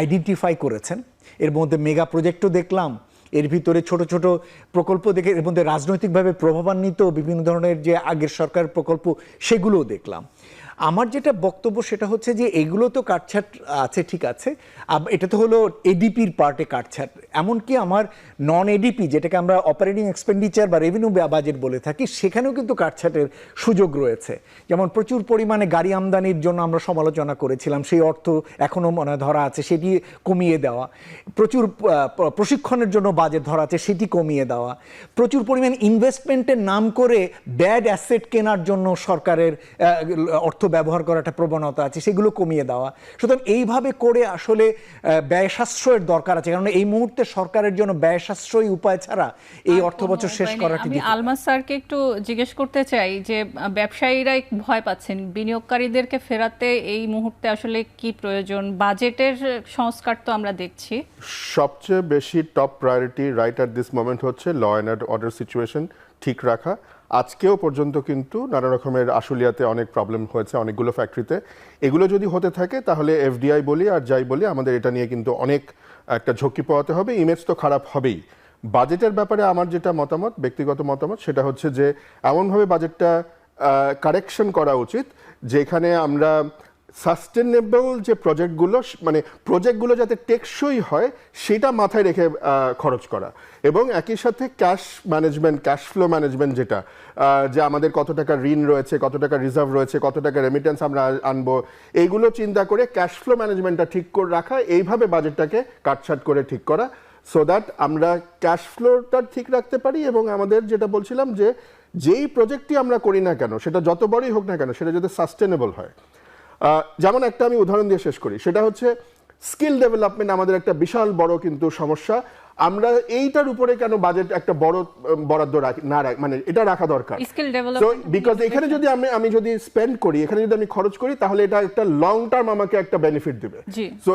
আইডেন্টিফাই করেছেন। এর মধ্যে মেগা প্রজেক্টও দেখলাম, এর ভিতরে ছোট ছোট প্রকল্প দেখে, এর মধ্যে রাজনৈতিকভাবে প্রভাবান্বিত বিভিন্ন ধরনের যে আগের সরকার প্রকল্প সেগুলোও দেখলাম। আমার যেটা বক্তব্য সেটা হচ্ছে যে এগুলো তো কাটছাট আছে, ঠিক আছে, এটা তো হলো এডিপির পার্টে কাটছাট। এমনকি আমার নন এডিপি যেটাকে আমরা অপারেটিং এক্সপেন্ডিচার বা রেভিনিউ বাজেট বলে থাকি, সেখানেও কিন্তু কাটছাটের সুযোগ রয়েছে। যেমন প্রচুর পরিমাণে গাড়ি আমদানির জন্য আমরা সমালোচনা করেছিলাম, সেই অর্থ এখনও মনে ধরা আছে, সেটি কমিয়ে দেওয়া। প্রচুর প্রশিক্ষণের জন্য বাজেট ধরা আছে, সেটি কমিয়ে দেওয়া। প্রচুর পরিমাণ ইনভেস্টমেন্টের নাম করে ব্যাড অ্যাসেট কেনার জন্য সরকারের অর্থ ব্যবহার করার একটা প্রবণতা আছে, সেগুলো কমিয়ে দেওয়া। সুতরাং এইভাবে করে আসলে ব্যয় সাশ্রয়ের দরকার আছে, কারণ এই মুহূর্তে সরকারের জন্য ব্যয় সাশ্রয়ী উপায় ছাড়া এই অর্থ বছর শেষ করাটি। আমি আলমাস স্যারকে একটু জিজ্ঞেস করতে চাই যে ব্যবসায়ীরা ভয় পাচ্ছেন, বিনিয়োগকারীদেরকে ফেরাতে এই মুহূর্তে আসলে কি প্রয়োজন? বাজেটের সংস্কার তো আমরা দেখছি, সবচেয়ে বেশি top priority right at this moment হচ্ছে ল অ্যান্ড অর্ডার সিচুয়েশন ঠিক রাখা। আজকেও পর্যন্ত কিন্তু নানা রকমের আশুলিয়াতে অনেক প্রবলেম হয়েছে অনেকগুলো ফ্যাক্টরিতে। এগুলো যদি হতে থাকে তাহলে এফডিআই বলি আর যাই বলি, আমাদের এটা নিয়ে কিন্তু অনেক একটা ঝুঁকি পাওয়াতে হবে, ইমেজ তো খারাপ হবেই। বাজেটের ব্যাপারে আমার যেটা মতামত, ব্যক্তিগত মতামত, সেটা হচ্ছে যে এমনভাবে বাজেটটা কারেকশন করা উচিত যেখানে আমরা সাস্টেনেবল যে প্রজেক্টগুলো যাতে টেকসই হয় সেটা মাথায় রেখে খরচ করা, এবং একই সাথে cash management, cash flow management, যেটা যে আমাদের কত টাকা ঋণ রয়েছে, কত টাকা রিজার্ভ রয়েছে, কত টাকা রেমিটেন্স আমরা আনবো, এইগুলো চিন্তা করে ক্যাশ ফ্লো ম্যানেজমেন্টটা ঠিক করে রাখা, এইভাবে বাজেটটাকে কাটছাট করে ঠিক করা, সো দ্যাট আমরা ক্যাশ ফ্লোটা ঠিক রাখতে পারি এবং আমাদের যেটা বলছিলাম যে যেই প্রজেক্টই আমরা করি না কেন, সেটা যত বড়ই হোক না কেন, সেটা যাতে সাস্টেনেবল হয়। যেমন একটা আমি উদাহরণ দিয়ে শেষ করি, সেটা হচ্ছে স্কিল ডেভেলপমেন্ট আমাদের একটা বিশাল বড় কিন্তু সমস্যা। আমরা এইটার উপরে কেন বাজেট একটা বড় বরাদ্দ মানে এটা রাখা দরকার। স্কিল ডেভেলপমেন্ট বিকজ এখানে যদি আমি যদি স্পেন্ড করি, এখানে যদি আমি খরচ করি, তাহলে এটা একটা লং টার্ম আমাকে একটা বেনিফিট দিবে। সো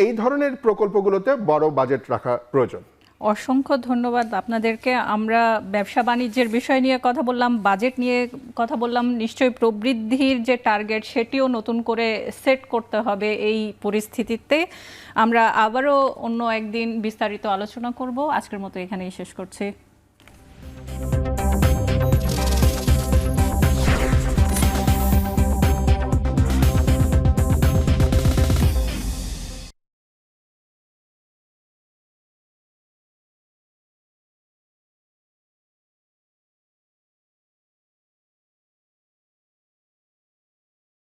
এই ধরনের প্রকল্পগুলোতে বড় বাজেট রাখা প্রয়োজন। অসংখ্য ধন্যবাদ আপনাদেরকে। আমরা ব্যবসা বাণিজ্যের বিষয় নিয়ে কথা বললাম, বাজেট নিয়ে কথা বললাম। নিশ্চয়ই প্রবৃদ্ধির যে টার্গেট সেটিও নতুন করে সেট করতে হবে এই পরিস্থিতিতে। আমরা আবারও অন্য একদিন বিস্তারিত আলোচনা করব। আজকের মতো এখানেই শেষ করছি।